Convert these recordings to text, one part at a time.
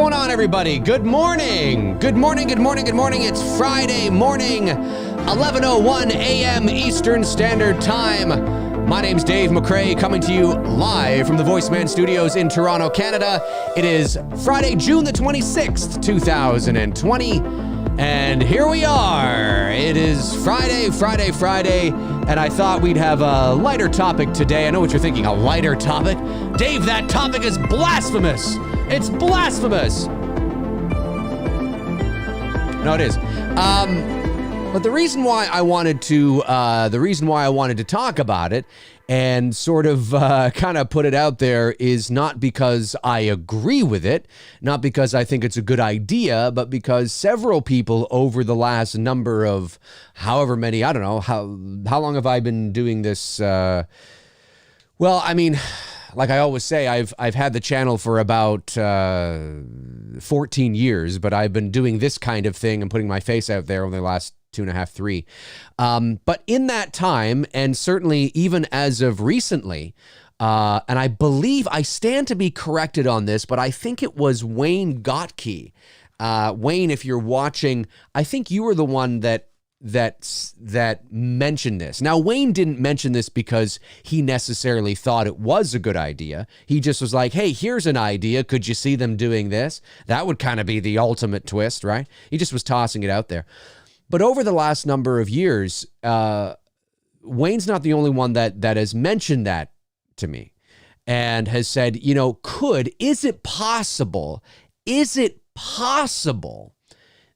going on, everybody? Good morning. Good morning, good morning, good morning. It's Friday morning, 11:01 a.m. Eastern Standard Time. My name's Dave McCrae, coming to you live from the VoiceMann Studios in Toronto, Canada. It is Friday, June the 26th, 2020. And here we are. It is Friday, and I thought we'd have a lighter topic today. I know what you're thinking, a lighter topic? Dave, that topic is blasphemous. It's blasphemous. No, it is. But the reason why I wanted to talk about it and sort of kind of put it out there is not because I agree with it, not because I think it's a good idea, but because several people over the last number of however many, I don't know, how long have I been doing this? Well, I mean, like I always say, I've had the channel for about 14 years, but I've been doing this kind of thing and putting my face out there only the last 2.5, 3. But in that time, and certainly even as of recently, and I believe I stand to be corrected on this, but I think it was Wayne Gotke. Wayne, if you're watching, I think you were the one that mentioned this. Now, Wayne didn't mention this because he necessarily thought it was a good idea. He just was like, hey, here's an idea. Could you see them doing this? That would kind of be the ultimate twist, right? He just was tossing it out there. But over the last number of years, Wayne's not the only one that has mentioned that to me and has said, you know, is it possible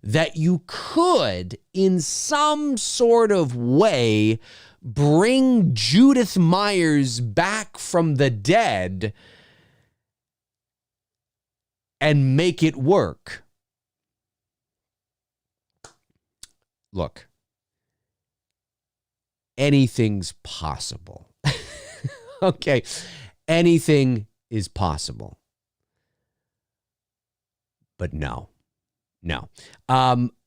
that you could, in some sort of way, bring Judith Myers back from the dead and make it work? Look, anything's possible. Okay, anything is possible. But no.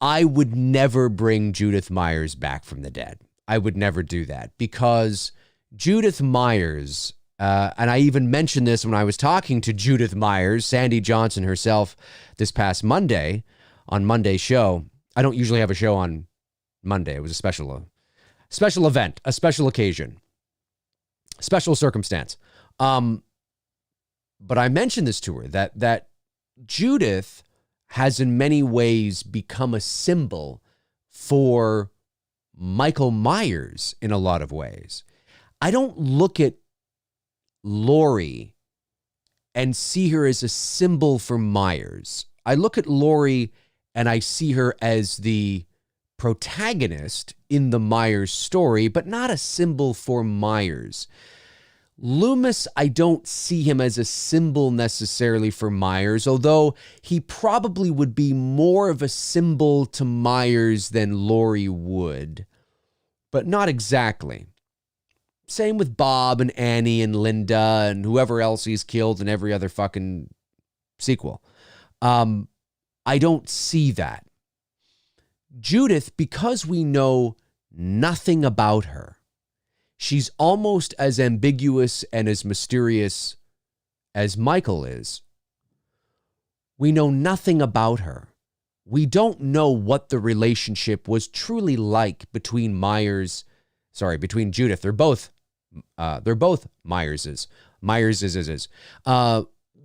I would never bring Judith Myers back from the dead. I would never do that because Judith Myers, and I even mentioned this when I was talking to Judith Myers, Sandy Johnson herself, this past Monday, on Monday's show. I don't usually have a show on Monday. It was a special event, a special occasion, special circumstance. But I mentioned this to her, that Judith has in many ways become a symbol for Michael Myers in a lot of ways. I don't look at Lori and see her as a symbol for Myers. I look at Lori and I see her as the protagonist in the Myers story, but not a symbol for Myers. Loomis, I don't see him as a symbol necessarily for Myers, although he probably would be more of a symbol to Myers than Lori would, but not exactly. Same with Bob and Annie and Linda and whoever else he's killed in every other fucking sequel. I don't see that. Judith, because we know nothing about her, she's almost as ambiguous and as mysterious as Michael is. We know nothing about her. We don't know what the relationship was truly like between Judith. They're both Myerses.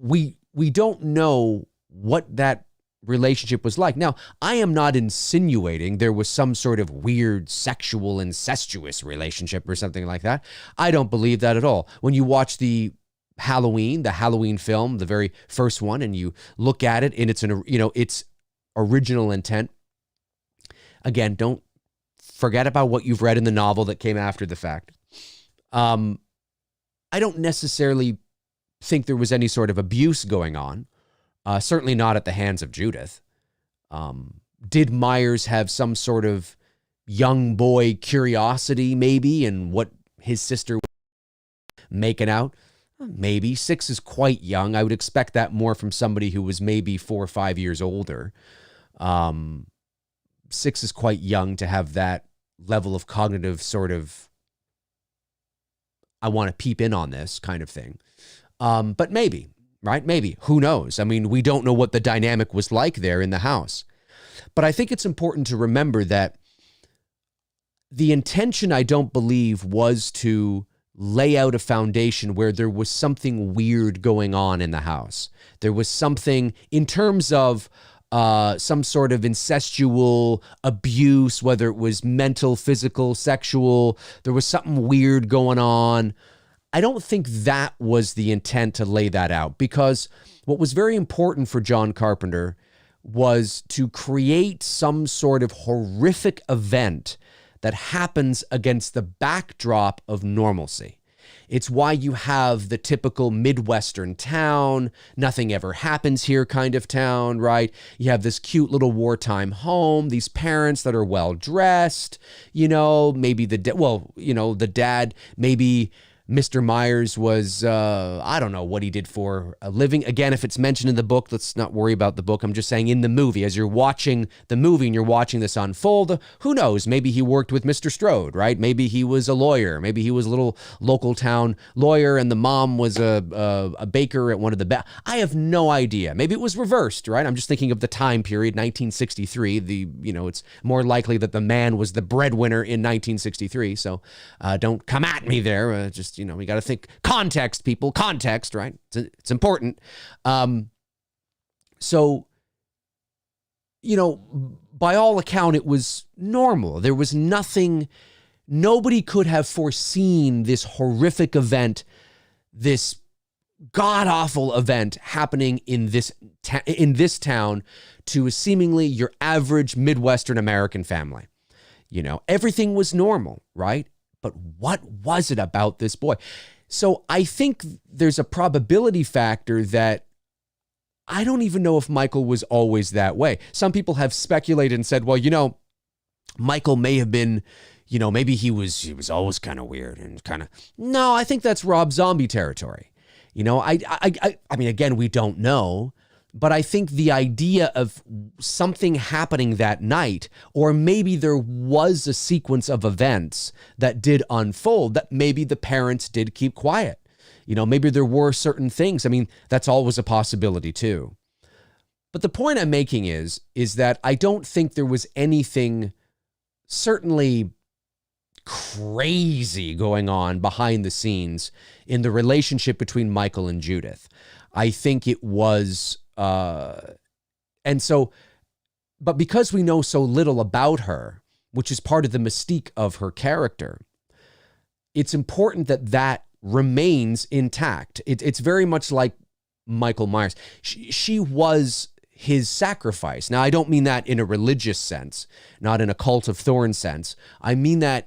We don't know what that relationship was like. Now, I am not insinuating there was some sort of weird sexual incestuous relationship or something like that. I don't believe that at all. When you watch the Halloween film, the very first one, and you look at it in its original intent, again, don't forget about what you've read in the novel that came after the fact. I don't necessarily think there was any sort of abuse going on. Certainly not at the hands of Judith. Did Myers have some sort of young boy curiosity, maybe, in what his sister was making out? Maybe. 6 is quite young. I would expect that more from somebody who was maybe 4 or 5 years older. 6 is quite young to have that level of cognitive sort of, I want to peep in on this kind of thing. But maybe. right? Maybe. Who knows? I mean, we don't know what the dynamic was like there in the house. But I think it's important to remember that the intention, I don't believe, was to lay out a foundation where there was something weird going on in the house. There was something in terms of some sort of incestual abuse, whether it was mental, physical, sexual. There was something weird going on. I don't think that was the intent to lay that out, because what was very important for John Carpenter was to create some sort of horrific event that happens against the backdrop of normalcy. It's why you have the typical Midwestern town, nothing ever happens here kind of town, right? You have this cute little wartime home, these parents that are well dressed, maybe the dad, maybe Mr. Myers was, I don't know what he did for a living. Again, if it's mentioned in the book, let's not worry about the book. I'm just saying in the movie, as you're watching the movie and you're watching this unfold, who knows? Maybe he worked with Mr. Strode, right? Maybe he was a lawyer. Maybe he was a little local town lawyer and the mom was a baker at one of the I have no idea. Maybe it was reversed, right? I'm just thinking of the time period, 1963. It's more likely that the man was the breadwinner in 1963. So don't come at me there. We got to think context, people, context, right? It's important. So, by all account, it was normal. There was nothing, nobody could have foreseen this horrific event, this god-awful event happening in this town to seemingly your average Midwestern American family. Everything was normal, right? But what was it about this boy? So I think there's a probability factor that I don't even know if Michael was always that way. Some people have speculated and said, well, Michael may have been, maybe he was always kind of weird and kind of. No, I think that's Rob Zombie territory. I mean, again, we don't know. But I think the idea of something happening that night, or maybe there was a sequence of events that did unfold, that maybe the parents did keep quiet. Maybe there were certain things. I mean, that's always a possibility too. But the point I'm making is that I don't think there was anything certainly crazy going on behind the scenes in the relationship between Michael and Judith. I think it was... but because we know so little about her, which is part of the mystique of her character, it's important that remains intact. It's very much like Michael Myers. She was his sacrifice. Now, I don't mean that in a religious sense, not in a cult of thorns sense. I mean that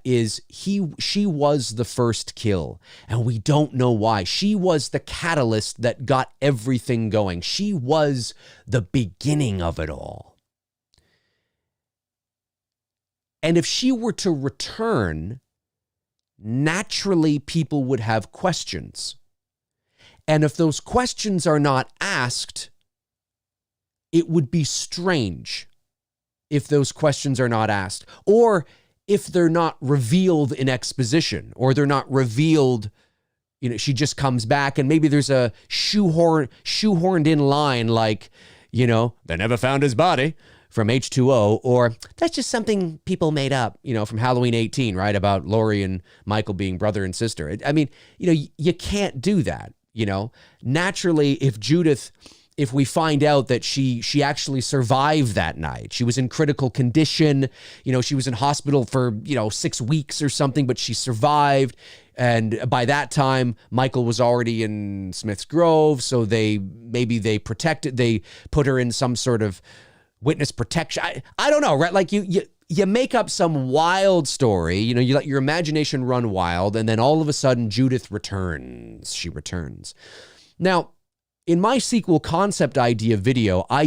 she was the first kill, and we don't know why. She was the catalyst that got everything going. She was the beginning of it all. And if she were to return, naturally people would have questions. And if those questions are not asked, it would be strange if those questions are not asked, or if they're not revealed in exposition, or they're not revealed, she just comes back and maybe there's a shoehorned in line like, they never found his body from H2O, or that's just something people made up, from Halloween 18, right? About Laurie and Michael being brother and sister. I mean, you can't do that, Naturally, if we find out that she actually survived that night, she was in critical condition, she was in hospital for, 6 weeks or something, but she survived. And by that time, Michael was already in Smith's Grove. So they put her in some sort of witness protection. I don't know, right? Like you make up some wild story, you let your imagination run wild. And then all of a sudden Judith returns. She returns. Now, in my sequel concept idea video, I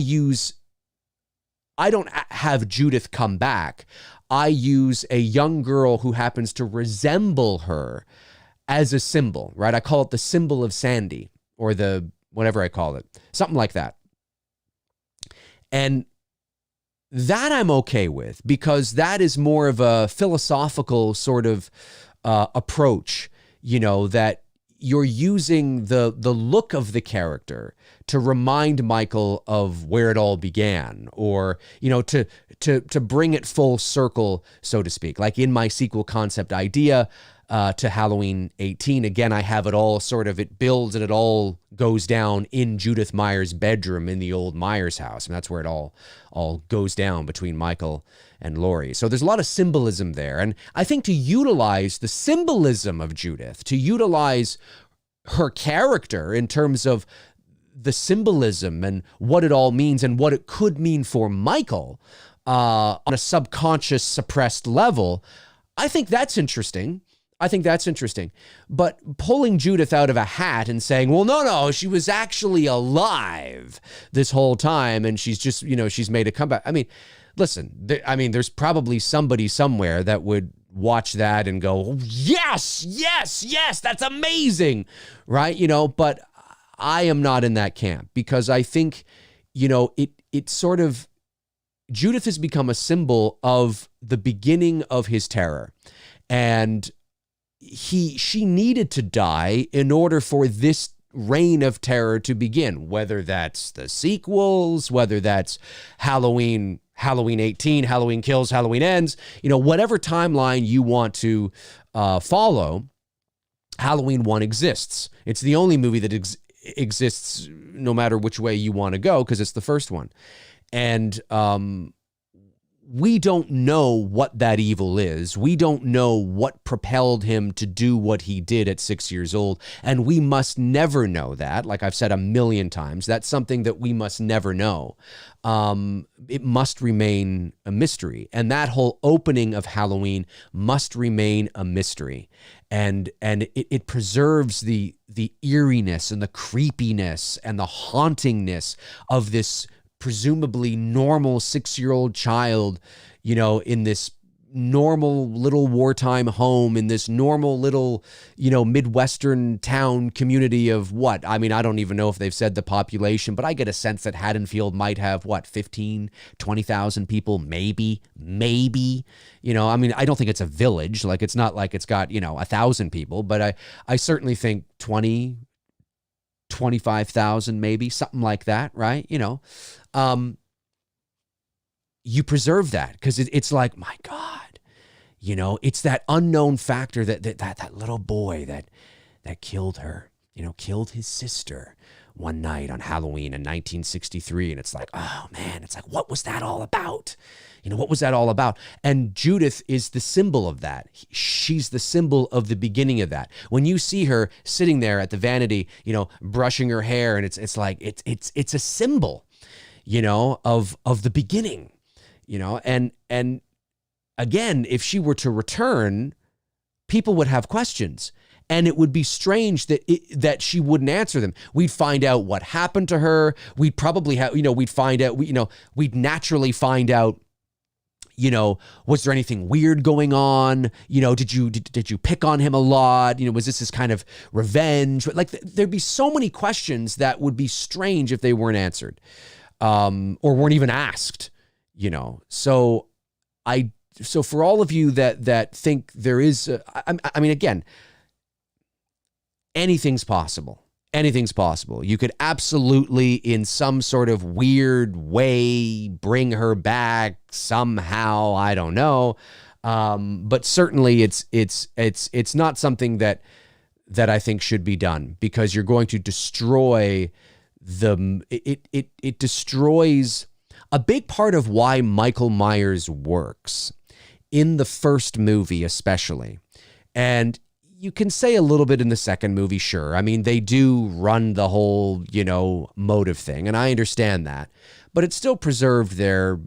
don't have Judith come back. I use a young girl who happens to resemble her as a symbol, right? I call it the symbol of Sandy, or the whatever I call it, something like that. And that I'm okay with, because that is more of a philosophical sort of approach, that you're using the look of the character to remind Michael of where it all began, or, to bring it full circle, so to speak. Like in my sequel concept idea to Halloween 18, again, I have it all it builds and it all goes down in Judith Myers' bedroom in the old Myers house. And that's where it all goes down between Michael and Laurie. So there's a lot of symbolism there. And I think to utilize the symbolism of Judith, to utilize her character in terms of the symbolism and what it all means and what it could mean for Michael on a subconscious, suppressed level, I think that's interesting. But pulling Judith out of a hat and saying, well, no, she was actually alive this whole time and she's just, she's made a comeback. I mean, listen, there's probably somebody somewhere that would watch that and go, yes, that's amazing, right? But I am not in that camp, because I think, it sort of, Judith has become a symbol of the beginning of his terror. And she needed to die in order for this reign of terror to begin, whether that's the sequels, whether that's Halloween 18, Halloween Kills, Halloween Ends, whatever timeline you want to follow, Halloween 1 exists. It's the only movie that exists no matter which way you want to go, because it's the first one. And we don't know what that evil is. We don't know what propelled him to do what he did at 6 years old. And we must never know that. Like I've said a million times, that's something that we must never know. It must remain a mystery. And that whole opening of Halloween must remain a mystery. And it preserves the eeriness and the creepiness and the hauntingness of this presumably normal 6-year-old child, in this normal little wartime home, in this normal little, Midwestern town community of what? I mean, I don't even know if they've said the population, but I get a sense that Haddonfield might have 15, 20,000 people, maybe. I don't think it's a village. Like, it's not like it's got, 1,000 people, but I certainly think 20, 25,000, maybe something like that. Right. You preserve that because it's like, my God, it's that unknown factor that little boy that killed her, killed his sister one night on Halloween in 1963. And it's like, oh man, it's like, what was that all about? What was that all about? And Judith is the symbol of that. She's the symbol of the beginning of that. When you see her sitting there at the vanity, brushing her hair, and it's like, it's a symbol, of the beginning, and again, if she were to return, people would have questions. And it would be strange that she wouldn't answer them. We'd find out what happened to her. We'd probably have, we'd naturally find out, was there anything weird going on? Did you pick on him a lot? Was this his kind of revenge? Like, there'd be so many questions that would be strange if they weren't answered, or weren't even asked, So for all of you that think there is, again, anything's possible. Anything's possible. You could absolutely, in some sort of weird way, bring her back somehow. I don't know, but certainly it's not something that I think should be done, because you're going to destroy it destroys a big part of why Michael Myers works in the first movie, especially, and you can say a little bit in the second movie, sure. I mean, they do run the whole, motive thing, and I understand that. But it's still preserved there,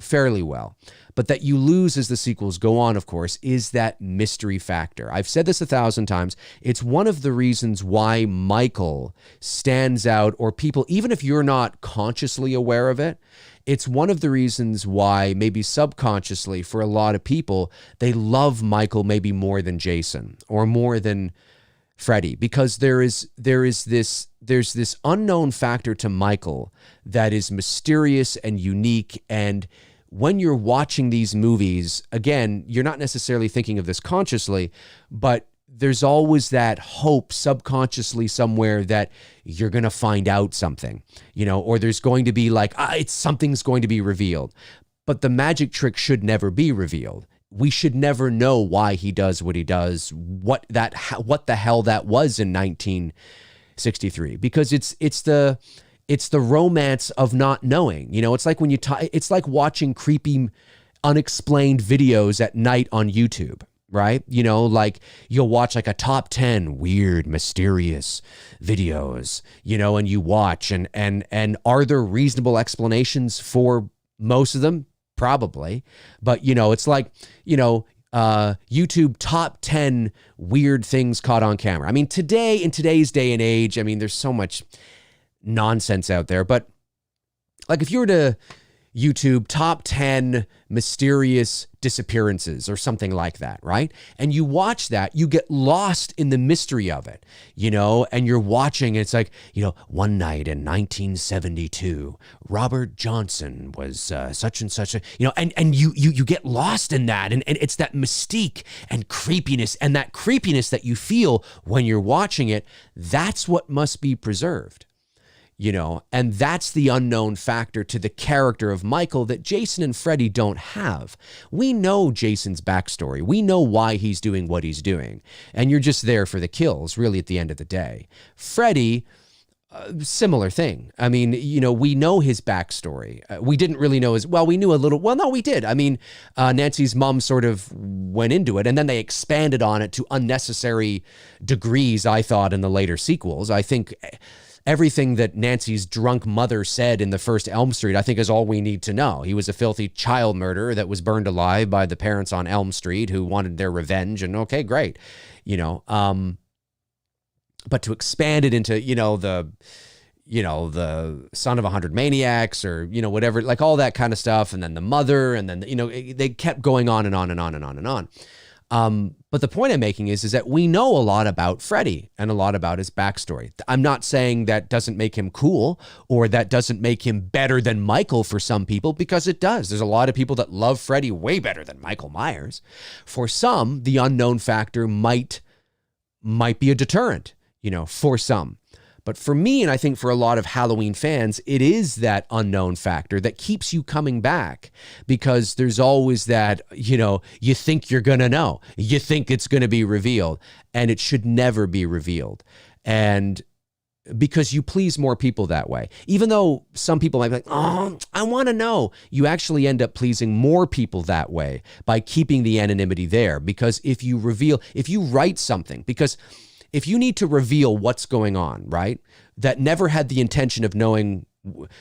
fairly well. But that you lose as the sequels go on, of course, is that mystery factor. I've said this 1,000 times. It's one of the reasons why Michael stands out, or people, even if you're not consciously aware of it, it's one of the reasons why, maybe subconsciously for a lot of people, they love Michael maybe more than Jason or more than Freddy, because there's this unknown factor to Michael that is mysterious and unique. And when you're watching these movies, again, you're not necessarily thinking of this consciously, but there's always that hope subconsciously somewhere that you're going to find out something, or there's going to be like, something's going to be revealed. But the magic trick should never be revealed. We should never know why he does what he does, what the hell that was in 1963, because it's the romance of not knowing. It's like when it's like watching creepy, unexplained videos at night on YouTube, right? Like you'll watch like a top 10 weird, mysterious videos, and you watch and are there reasonable explanations for most of them? Probably. But, it's like, YouTube top 10 weird things caught on camera. I mean, in today's day and age, I mean, there's so much nonsense out there. But like if you were to YouTube top 10 mysterious disappearances or something like that, right? And you watch that, you get lost in the mystery of it, and you're watching, it's like, one night in 1972, Robert Johnson was such and such, and you get lost in that. And it's that mystique and creepiness, and that creepiness that you feel when you're watching it, that's what must be preserved. And that's the unknown factor to the character of Michael that Jason and Freddy don't have. We know Jason's backstory. We know why he's doing what he's doing. And you're just there for the kills, really, at the end of the day. Freddy, similar thing. I mean, we know his backstory. We didn't really know we knew a little. Well, no, we did. I mean, Nancy's mom sort of went into it, and then they expanded on it to unnecessary degrees, I thought, in the later sequels. I think everything that Nancy's drunk mother said in the first Elm Street, I think, is all we need to know. He was a filthy child murderer that was burned alive by the parents on Elm Street who wanted their revenge. And okay, great. But to expand it into, the son of 100 maniacs or, whatever, like all that kind of stuff. And then the mother, and then, they kept going on and on and on and on and on. But the point I'm making is that we know a lot about Freddy and a lot about his backstory. I'm not saying that doesn't make him cool or that doesn't make him better than Michael for some people, because it does. There's a lot of people that love Freddy way better than Michael Myers. For some, the unknown factor might be a deterrent, for some. But for me, and I think for a lot of Halloween fans, it is that unknown factor that keeps you coming back, because there's always that, you think you're going to know. You think it's going to be revealed, and it should never be revealed. And because you please more people that way. Even though some people might be like, oh, I want to know. You actually end up pleasing more people that way by keeping the anonymity there. Because if you write something, because if you need to reveal what's going on, right, that never had the intention of knowing,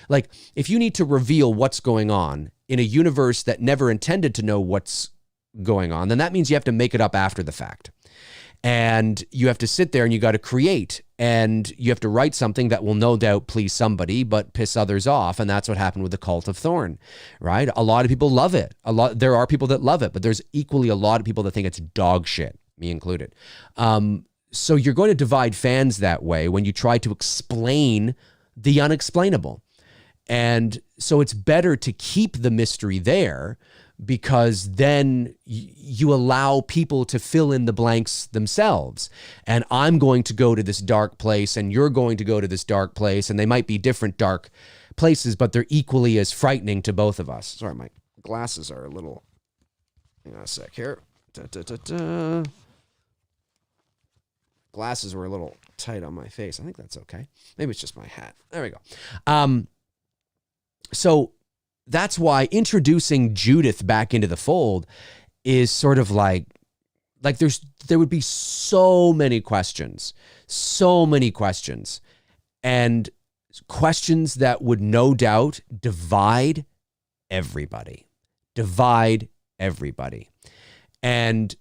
like if you need to reveal what's going on in a universe that never intended to know what's going on, then that means you have to make it up after the fact. And you have to sit there and you got to create, and you have to write something that will no doubt please somebody but piss others off. And that's what happened with the Cult of Thorn, right? A lot of people love it. There are people that love it, but there's equally a lot of people that think it's dog shit, me included. So you're going to divide fans that way when you try to explain the unexplainable. And so it's better to keep the mystery there, because then you allow people to fill in the blanks themselves. And I'm going to go to this dark place, and you're going to go to this dark place, and they might be different dark places, but they're equally as frightening to both of us. Sorry, my glasses are a little... Hang on a sec here. Glasses were a little tight on my face. I think that's okay. Maybe it's just my hat. There we go. So that's why introducing Judith back into the fold is sort of like there would be so many questions, and questions that would no doubt divide everybody, and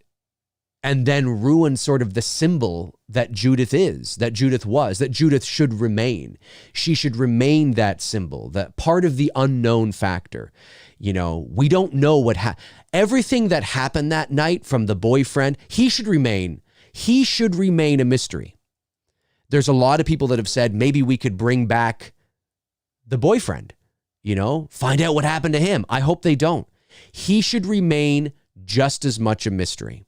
then ruin sort of the symbol that Judith is, that Judith was, that Judith should remain. She should remain that symbol, that part of the unknown factor. We don't know everything that happened that night from the boyfriend. He should remain a mystery. There's a lot of people that have said maybe we could bring back the boyfriend, find out what happened to him. I hope they don't. He should remain just as much a mystery.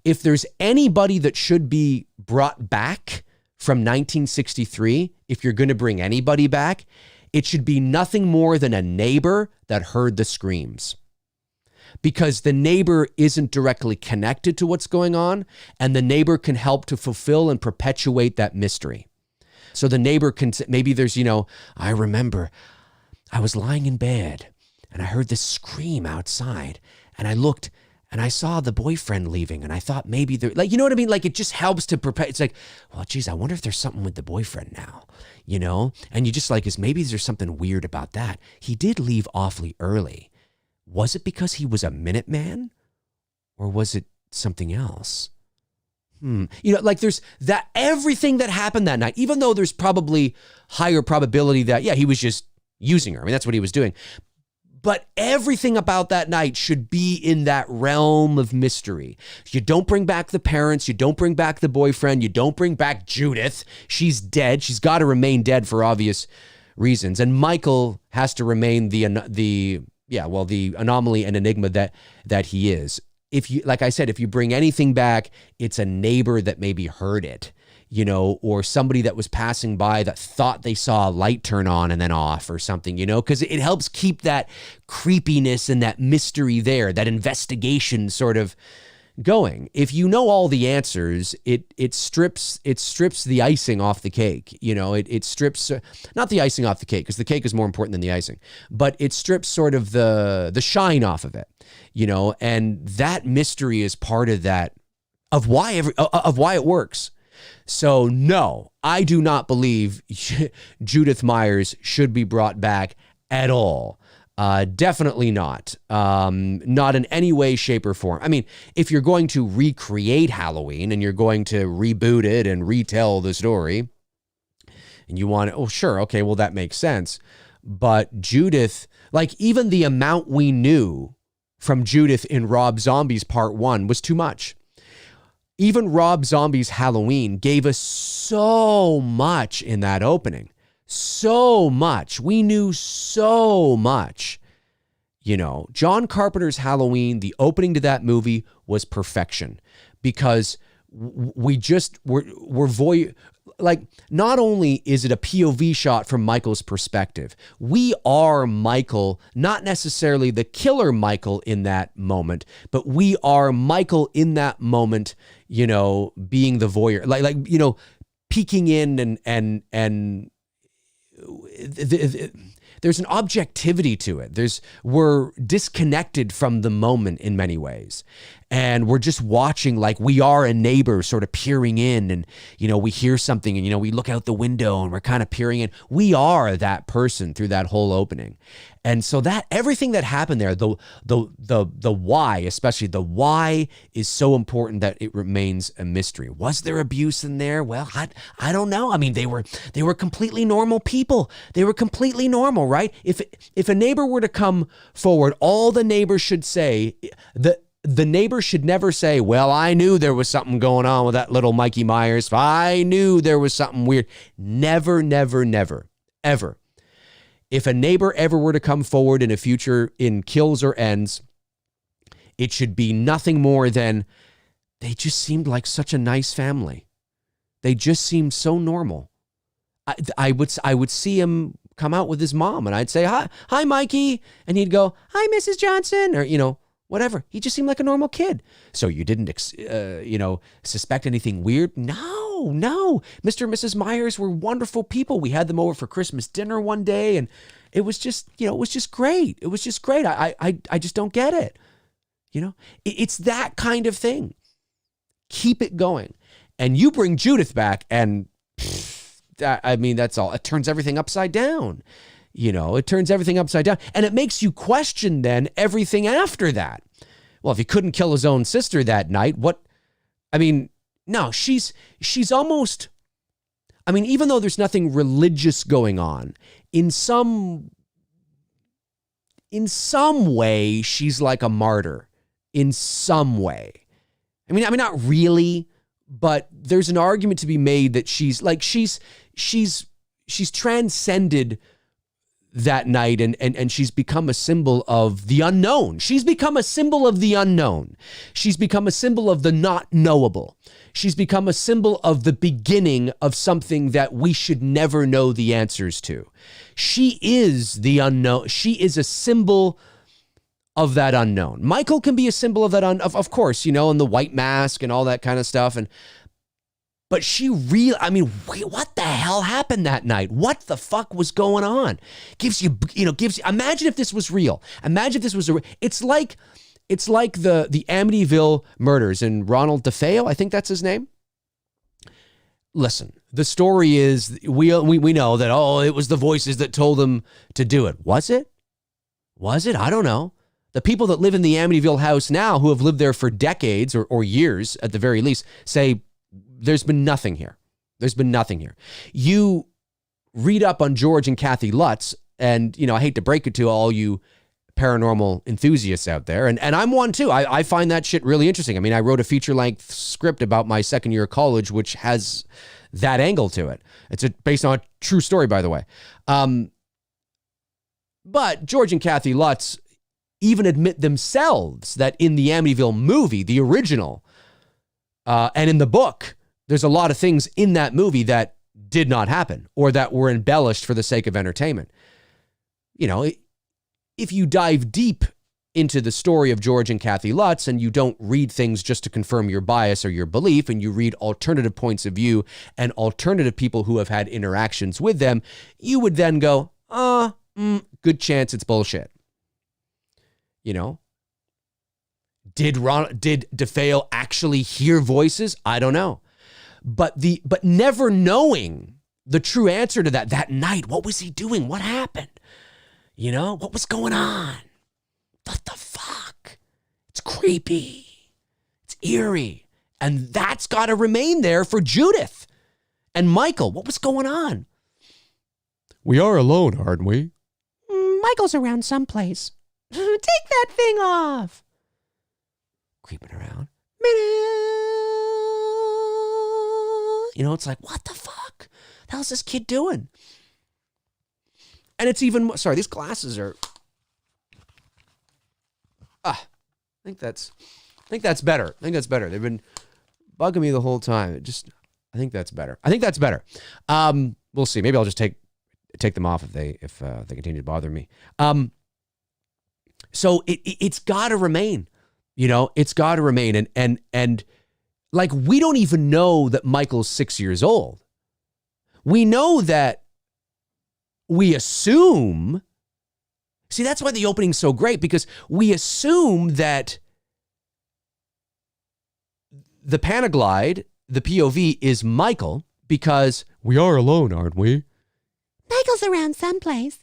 if there's anybody that should be brought back from 1963, if you're going to bring anybody back, it should be nothing more than a neighbor that heard the screams. Because the neighbor isn't directly connected to what's going on, and the neighbor can help to fulfill and perpetuate that mystery. So the neighbor can, maybe there's, I remember I was lying in bed and I heard this scream outside, and I looked and I saw the boyfriend leaving, and I thought maybe there, like, you know what I mean? Like, it just helps to it's like, well, geez, I wonder if there's something with the boyfriend now, And you just like, maybe there's something weird about that. He did leave awfully early. Was it because he was a Minuteman, or was it something else? Like there's that, everything that happened that night, even though there's probably higher probability that, yeah, he was just using her. I mean, that's what he was doing. But everything about that night should be in that realm of mystery. You don't bring back the parents. You don't bring back the boyfriend. You don't bring back Judith. She's dead. She's got to remain dead for obvious reasons. And Michael has to remain the anomaly and enigma that he is. If you, like I said, if you bring anything back, it's a neighbor that maybe heard it, or somebody that was passing by that thought they saw a light turn on and then off or something, because it helps keep that creepiness and that mystery there, that investigation sort of going. If you know all the answers, it strips the icing off the cake. It strips, not the icing off the cake, because the cake is more important than the icing, but it strips sort of the shine off of it, and that mystery is part of that, of why it works. So no, I do not believe Judith Myers should be brought back at all. Definitely not. Not in any way, shape, or form. I mean, if you're going to recreate Halloween and you're going to reboot it and retell the story, and you want to, oh, sure, okay, well, that makes sense. But Judith, like, even the amount we knew from Judith in Rob Zombie's Part 1 was too much. Even Rob Zombie's Halloween gave us so much in that opening. So much. We knew so much. John Carpenter's Halloween, the opening to that movie was perfection, because like, not only is it a POV shot from Michael's perspective, we are Michael, not necessarily the killer Michael in that moment, but we are Michael in that moment, being the voyeur, like peeking in and there's an objectivity to it. We're disconnected from the moment in many ways. And we're just watching, like we are a neighbor sort of peering in, and, we hear something and, we look out the window and we're kind of peering in. We are that person through that whole opening. And so that everything that happened there, the why, especially the why, is so important that it remains a mystery. Was there abuse in there? Well, I don't know. I mean, they were completely normal people. They were completely normal, right? If a neighbor were to come forward, all the neighbors should say, the neighbor should never say, well, I knew there was something going on with that little Mikey Myers. I knew there was something weird. Never, never, never, ever. If a neighbor ever were to come forward in a future in Kills or Ends, it should be nothing more than, they just seemed like such a nice family. They just seemed so normal. I would see him come out with his mom, and I'd say, hi, Mikey. And he'd go, hi, Mrs. Johnson, or, whatever. He just seemed like a normal kid. So you didn't, suspect anything weird? No. Mr. and Mrs. Myers were wonderful people. We had them over for Christmas dinner one day, and it was just, it was just great. It was just great. I just don't get it. It's that kind of thing. Keep it going. And you bring Judith back, and that's all. It turns everything upside down. It turns everything upside down, and it makes you question then everything after that. Well, if he couldn't kill his own sister that night, no, she's almost, even though there's nothing religious going on, in some way, she's like a martyr in some way. Not really, but there's an argument to be made that she's transcended that night, and she's become a symbol of the unknown. She's become a symbol of the unknown. She's become a symbol of the not knowable. She's become a symbol of the beginning of something that we should never know the answers to. She is the unknown. She is a symbol of that unknown. Michael can be a symbol of that, of course, you know, and the white mask and all that kind of stuff. But what the hell happened that night? What the fuck was going on? Imagine if this was real. Imagine if this was it's like the Amityville murders and Ronald DeFeo, I think that's his name. Listen, the story is we know that, it was the voices that told them to do it. Was it? I don't know. The people that live in the Amityville house now, who have lived there for decades or years at the very least, say, there's been nothing here. There's been nothing here. You read up on George and Kathy Lutz, and, you know, I hate to break it to all you paranormal enthusiasts out there, and I'm one too. I find that shit really interesting. I mean, I wrote a feature-length script about my second year of college, which has that angle to it. It's based on a true story, by the way. But George and Kathy Lutz even admit themselves that in the Amityville movie, the original, and in the book, there's a lot of things in that movie that did not happen or that were embellished for the sake of entertainment. You know, if you dive deep into the story of George and Kathy Lutz and you don't read things just to confirm your bias or your belief, and you read alternative points of view and alternative people who have had interactions with them, you would then go, good chance it's bullshit. You know? Did DeFeo actually hear voices? I don't know. But never knowing the true answer to that night, what was he doing? What happened? You know, what was going on? What the fuck? It's creepy. It's eerie. And that's got to remain there for Judith and Michael. What was going on? We are alone, aren't we? Michael's around someplace. Take that thing off. Creeping around. You know, it's like, what the fuck? The hell's this kid doing? And it's even, sorry, these glasses are, I think that's better. They've been bugging me the whole time. I think that's better. We'll see. Maybe I'll just take them off if they continue to bother me. So it's got to remain. You know, it's got to remain. And like, we don't even know that Michael's 6 years old. We know that we assume, see, that's why the opening's so great, because we assume that the Panaglide, the POV, is Michael, because we are alone, aren't we? Michael's around someplace.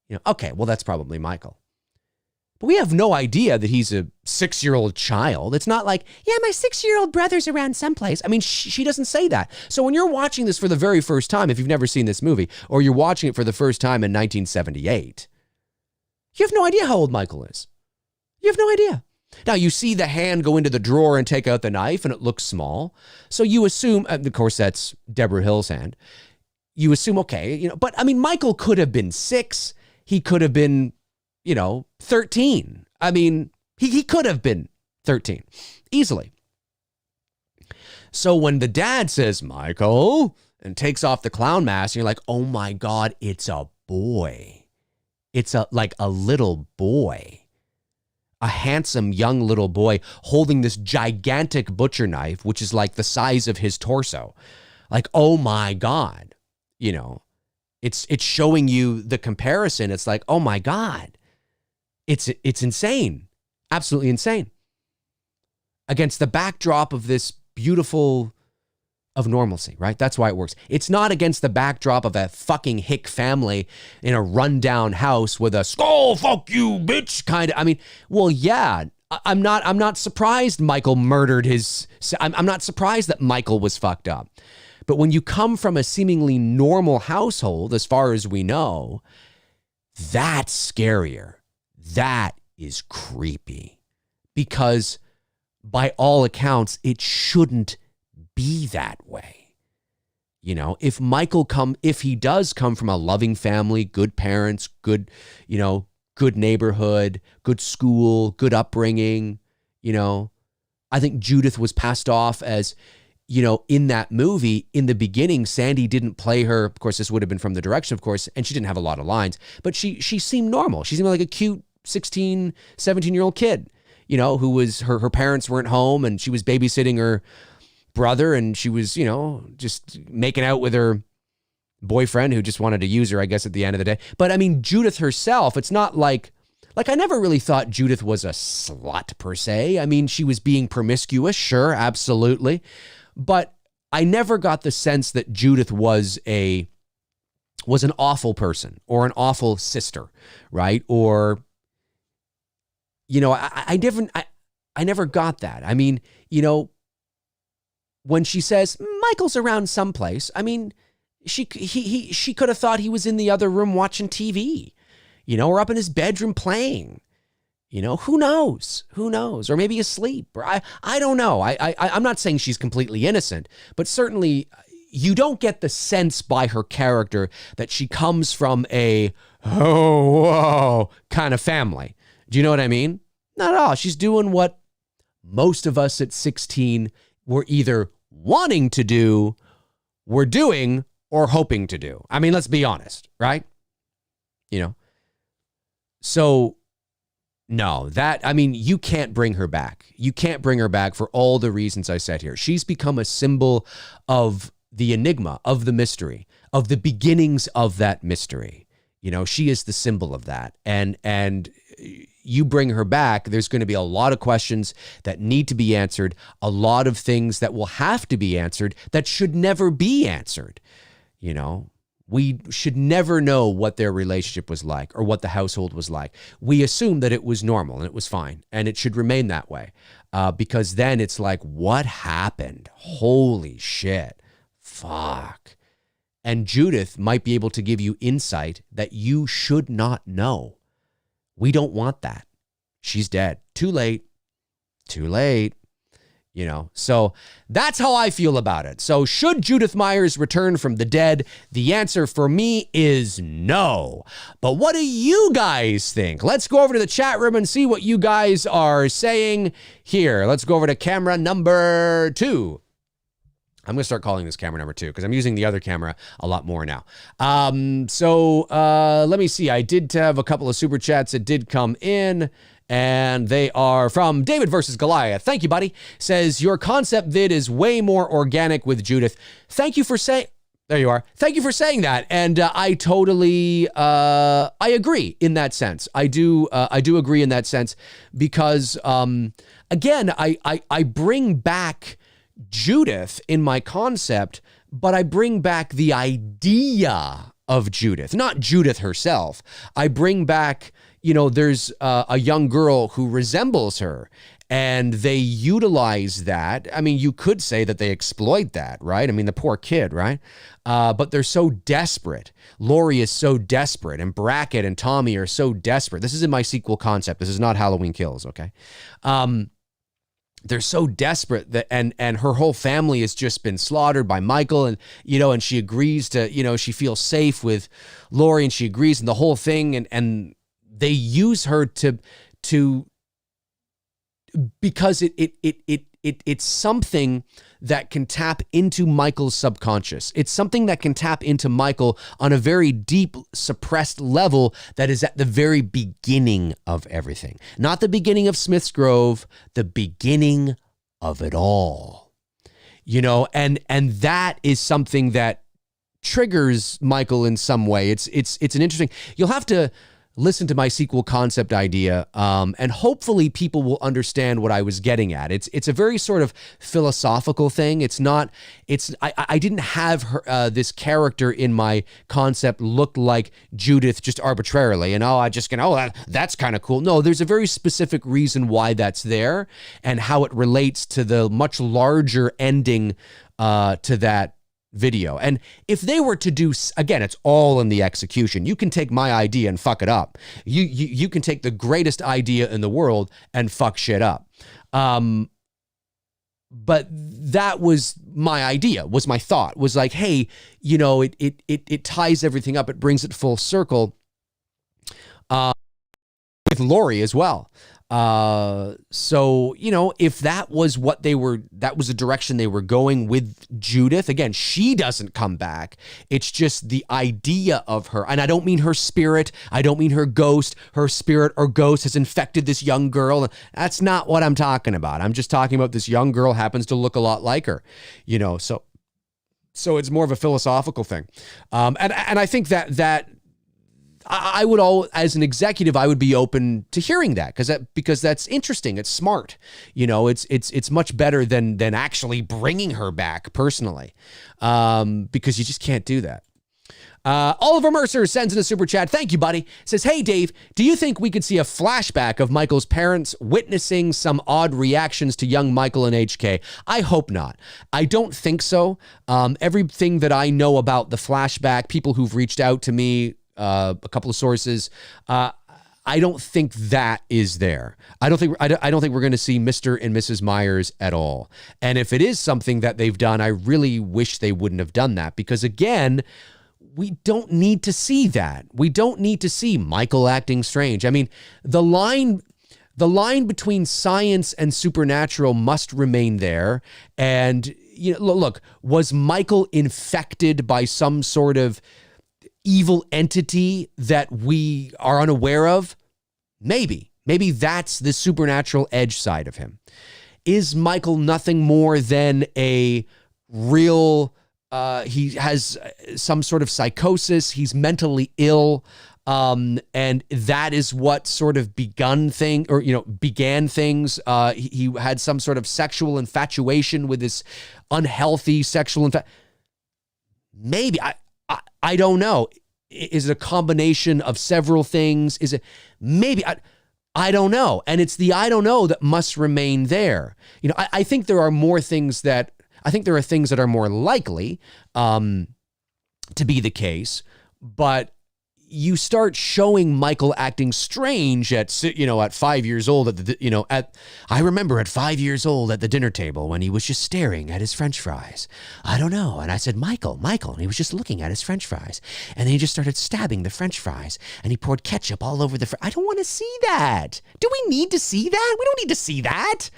You know, okay, well, that's probably Michael. But we have no idea that he's a 6-year-old child. It's not like, yeah, my 6-year-old brother's around someplace. I mean, she doesn't say that. So when you're watching this for the very first time, if you've never seen this movie, or you're watching it for the first time in 1978, you have no idea how old Michael is. You have no idea. Now, you see the hand go into the drawer and take out the knife, and it looks small. So you assume, and of course, that's Deborah Hill's hand. You assume, okay, you know, but I mean, Michael could have been 6. He could have been, 13. I mean, he could have been 13 easily. So when the dad says, Michael, and takes off the clown mask, you're like, oh my God, it's a boy. It's like a little boy. A handsome young little boy holding this gigantic butcher knife, which is like the size of his torso. Like, oh my God, it's showing you the comparison. It's like, oh my God, it's insane. Absolutely insane. Against the backdrop of this beautiful of normalcy, right? That's why it works. It's not against the backdrop of a fucking hick family in a rundown house with a skull, fuck you, bitch, kind of. I mean, well, yeah, I'm not surprised Michael murdered I'm not surprised that Michael was fucked up. But when you come from a seemingly normal household, as far as we know, that's scarier. That is creepy. Because by all accounts, it shouldn't be that way. You know, if he does come from a loving family, good parents, good, you know, good neighborhood, good school, good upbringing, you know, I think Judith was passed off as, you know, in that movie, in the beginning, Sandy didn't play her. Of course, this would have been from the direction, of course, and she didn't have a lot of lines, but she seemed normal. She seemed like a cute 16, 17-year-old kid, you know, who was, her parents weren't home and she was babysitting her brother and she was, you know, just making out with her boyfriend who just wanted to use her, I guess, at the end of the day. But I mean, Judith herself, it's not like I never really thought Judith was a slut per se. I mean, she was being promiscuous, sure, absolutely. But I never got the sense that Judith was an awful person or an awful sister, right? Or, you know, I never got that. I mean, you know, when she says Michael's around someplace, I mean, she could have thought he was in the other room watching TV, you know, or up in his bedroom playing. You know, who knows? Who knows? Or maybe asleep. Or I don't know. I'm not saying she's completely innocent, but certainly you don't get the sense by her character that she comes from a, whoa, kind of family. Do you know what I mean? Not at all. She's doing what most of us at 16 were either wanting to do, were doing, or hoping to do. I mean, let's be honest, right? You know? So, no, I mean, you can't bring her back. You can't bring her back for all the reasons I said here. She's become a symbol of the enigma, of the mystery, of the beginnings of that mystery. You know, she is the symbol of that. And you bring her back, there's going to be a lot of questions that need to be answered, a lot of things that will have to be answered that should never be answered. You know, we should never know what their relationship was like or what the household was like. We assume that it was normal and it was fine and it should remain that way because then it's like, what happened? Holy shit. Fuck. And Judith might be able to give you insight that you should not know. We don't want that. She's dead. Too late. Too late. You know, so that's how I feel about it. So should Judith Myers return from the dead? The answer for me is no. But what do you guys think? Let's go over to the chat room and see what you guys are saying here. Let's go over to camera number 2. I'm going to start calling this camera number 2 because I'm using the other camera a lot more now. So let me see. I did have a couple of super chats that did come in. And they are from David versus Goliath. Thank you, buddy. Says, your concept vid is way more organic with Judith. Thank you for saying, there you are. Thank you for saying that. And I totally, I agree in that sense. I do agree in that sense because, again, I bring back Judith in my concept, but I bring back the idea of Judith, not Judith herself. I bring back, you know, there's a young girl who resembles her and they utilize that. I mean, you could say that they exploit that, right? I mean, the poor kid, right? But they're so desperate. Laurie is so desperate and Brackett and Tommy are so desperate. This is in my sequel concept. This is not Halloween Kills, okay? They're so desperate that, and her whole family has just been slaughtered by Michael, and, you know, and she agrees to, you know, she feels safe with Laurie and she agrees in the whole thing. And they use her to because it's something that can tap into Michael's subconscious. It's something that can tap into Michael on a very deep, suppressed level that is at the very beginning of everything. Not the beginning of Smith's Grove, the beginning of it all. You know, and that is something that triggers Michael in some way. It's an interesting, you'll have to listen to my sequel concept idea, and hopefully people will understand what I was getting at. It's a very sort of philosophical thing. I didn't have her, this character in my concept look like Judith just arbitrarily, and that's kind of cool. No, there's a very specific reason why that's there and how it relates to the much larger ending to that video. And if they were to do, again, it's all in the execution. You can take my idea and fuck it up. You can take the greatest idea in the world and fuck shit up. but that was my idea, was my thought, was like, hey, you know, it ties everything up. It brings it full circle with Lori as well. So, you know, if that was that was the direction they were going with Judith, again, she doesn't come back. It's just the idea of her. And I don't mean her spirit. I don't mean her ghost. Her spirit or ghost has infected this young girl. That's not what I'm talking about. I'm just talking about this young girl happens to look a lot like her, you know, so it's more of a philosophical thing. And I think that I would as an executive, I would be open to hearing that because that's interesting. It's smart. You know, it's much better than actually bringing her back personally, because you just can't do that. Oliver Mercer sends in a super chat. Thank you, buddy. Says, hey, Dave, do you think we could see a flashback of Michael's parents witnessing some odd reactions to young Michael and HK? I hope not. I don't think so. Everything that I know about the flashback, people who've reached out to me, a couple of sources, I don't think that is there. I don't think we're going to see Mr. and Mrs. Myers at all. And if it is something that they've done, I really wish they wouldn't have done that, because again, we don't need to see that. We don't need to see Michael acting strange. I mean, the line between science and supernatural must remain there. And you know, look, was Michael infected by some sort of evil entity that we are unaware of? Maybe that's the supernatural edge side of him. Is Michael nothing more than a real, he has some sort of psychosis, he's mentally ill, and that is what sort of began things. He had some sort of sexual infatuation with this unhealthy sexual maybe. I don't know. Is it a combination of several things? Is it maybe? I don't know. And it's the I don't know that must remain there. You know, I think there are things that are more likely to be the case, but you start showing Michael acting strange at 5 years old I remember at 5 years old at the dinner table when he was just staring at his French fries. I don't know. And I said, Michael, and he was just looking at his French fries. And then he just started stabbing the French fries and he poured ketchup all over I don't want to see that. Do we need to see that? We don't need to see that.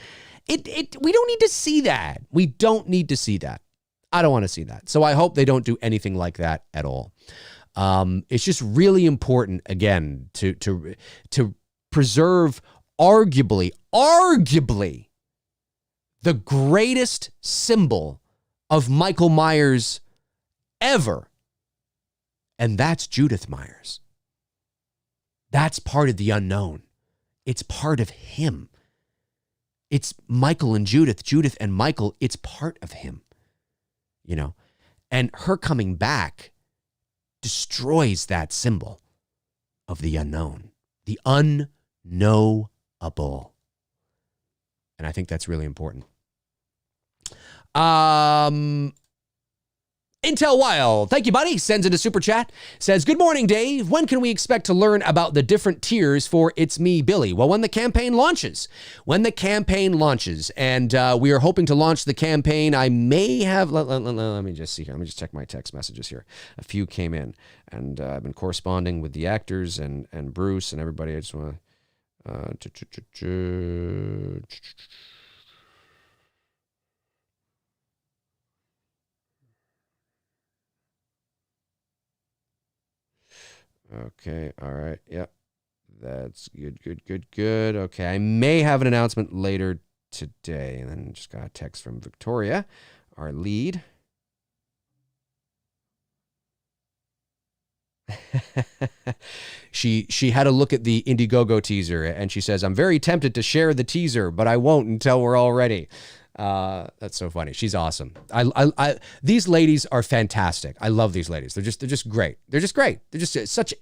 We don't need to see that. We don't need to see that. I don't want to see that. So I hope they don't do anything like that at all. It's just really important, again, to preserve arguably the greatest symbol of Michael Myers ever, and that's Judith Myers. That's part of the unknown. It's part of him. It's Michael and Judith and Michael. It's part of him, you know, and her coming back destroys that symbol of the unknown, the unknowable. And I think that's really important. Intel Wild, thank you, buddy. Sends in a super chat. Says, good morning, Dave. When can we expect to learn about the different tiers for It's Me, Billy? Well, when the campaign launches. And we are hoping to launch the campaign. I may have, let me just see here. Let me just check my text messages here. A few came in, and I've been corresponding with the actors and Bruce and everybody. I just want to... Okay, all right, yep. That's good. Okay, I may have an announcement later today. And then just got a text from Victoria, our lead. She had a look at the Indiegogo teaser, and she says, I'm very tempted to share the teaser, but I won't until we're all ready. That's so funny. She's awesome. These ladies are fantastic. I love these ladies. They're just great. They're just such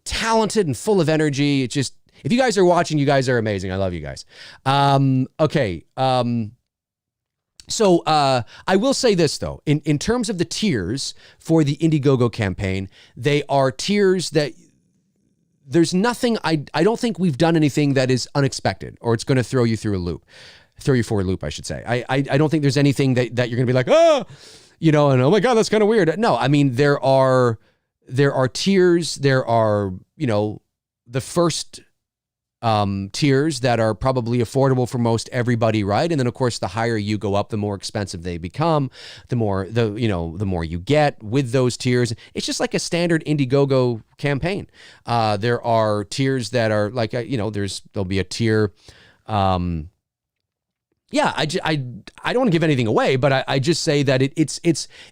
talented and full of energy. It's just, if you guys are watching, you guys are amazing. I love you guys. Okay. So I will say this, though, in terms of the tiers for the Indiegogo campaign, they are tiers that there's nothing, I don't think we've done anything that is unexpected or it's going to throw you through a loop. throw you for a loop, I should say. I don't think there's anything that you're going to be like, oh, and oh my God, that's kind of weird. No, I mean, there are tiers. There are, the first tiers that are probably affordable for most everybody, right? And then of course, the higher you go up, the more expensive they become, the more you get with those tiers. It's just like a standard Indiegogo campaign. There are tiers that are like, there'll be a tier. I don't want to give anything away, but I just say that it's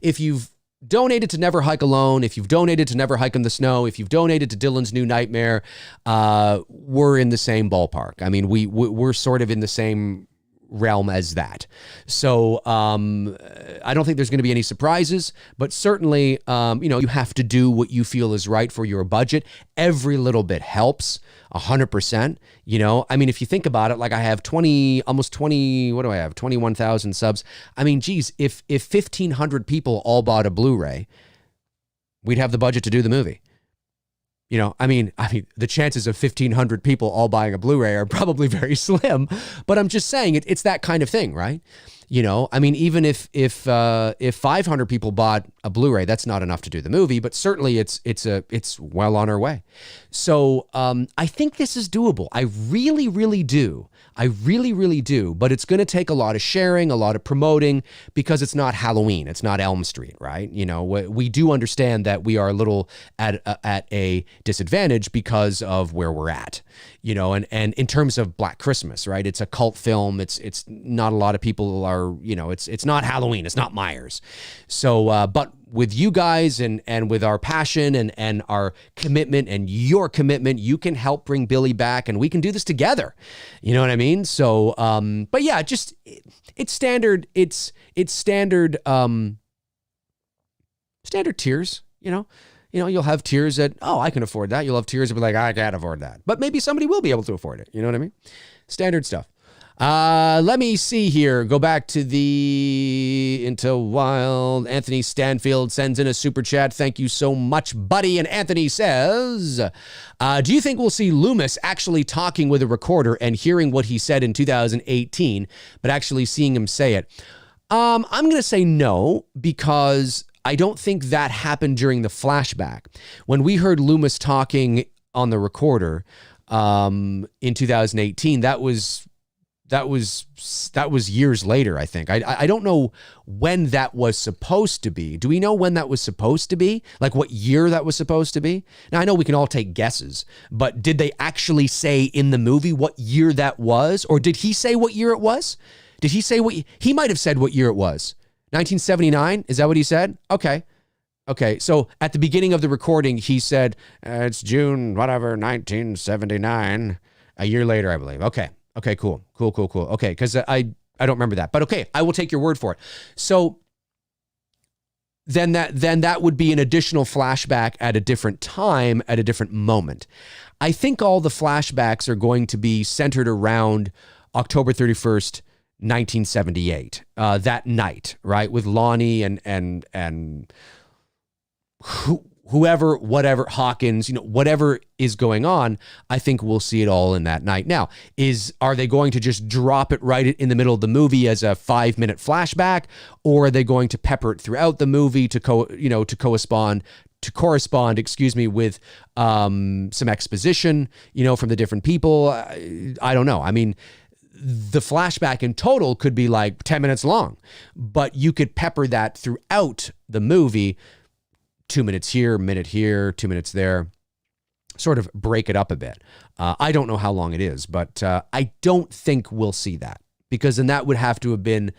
if you've donated to Never Hike Alone, if you've donated to Never Hike in the Snow, if you've donated to Dylan's New Nightmare, we're in the same ballpark. I mean, we're sort of in the same realm as that. So I don't think there's going to be any surprises, but certainly, you have to do what you feel is right for your budget. Every little bit helps. 100%. I mean, if you think about it, like I have 21,000 subs. I mean, geez, if 1,500 people all bought a Blu-ray, we'd have the budget to do the movie. I mean, the chances of 1,500 people all buying a Blu-ray are probably very slim, but I'm just saying it's that kind of thing, right? I mean, even if 500 people bought a Blu-ray, that's not enough to do the movie, but certainly it's well on our way. So I think this is doable. I really, really do. I really, really do. But it's going to take a lot of sharing, a lot of promoting, because it's not Halloween. It's not Elm Street, right? We do understand that we are a little at a disadvantage because of where we're at. And in terms of Black Christmas, right? It's a cult film. It's not a lot of people are, it's not Halloween. It's not Myers. So, but with you guys and with our passion and our commitment and your commitment, you can help bring Billy back, and we can do this together. You know what I mean? So, but yeah, just it's standard. It's standard. Standard tiers. You'll have tiers that, I can afford that. You'll have tiers that be like, I can't afford that. But maybe somebody will be able to afford it. You know what I mean? Standard stuff. Let me see here. Go back to Into Wild. Anthony Stanfield sends in a super chat. Thank you so much, buddy. And Anthony says, do you think we'll see Loomis actually talking with a recorder and hearing what he said in 2018, but actually seeing him say it? I'm going to say no, because I don't think that happened during the flashback. When we heard Loomis talking on the recorder in 2018, that was years later, I think. I don't know when that was supposed to be. Do we know when that was supposed to be? Like what year that was supposed to be? Now, I know we can all take guesses, but did they actually say in the movie what year that was? Or did he say what year it was? Did he say he might have said what year it was? 1979? Is that what he said? Okay. So at the beginning of the recording, he said, it's June, whatever, 1979. A year later, I believe. Okay, cool. Okay, because I don't remember that. But okay, I will take your word for it. So then that would be an additional flashback at a different time, at a different moment. I think all the flashbacks are going to be centered around October 31st, 1978, that night, right? With Lonnie and whoever, whatever, Hawkins, whatever is going on, I think we'll see it all in that night. Now, are they going to just drop it right in the middle of the movie as a 5-minute flashback, or are they going to pepper it throughout the movie to correspond, with some exposition, from the different people? I don't know. I mean, the flashback in total could be like 10 minutes long, but you could pepper that throughout the movie. 2 minutes here, minute here, 2 minutes there, sort of break it up a bit. I don't know how long it is, but I don't think we'll see that, because then that would have to have been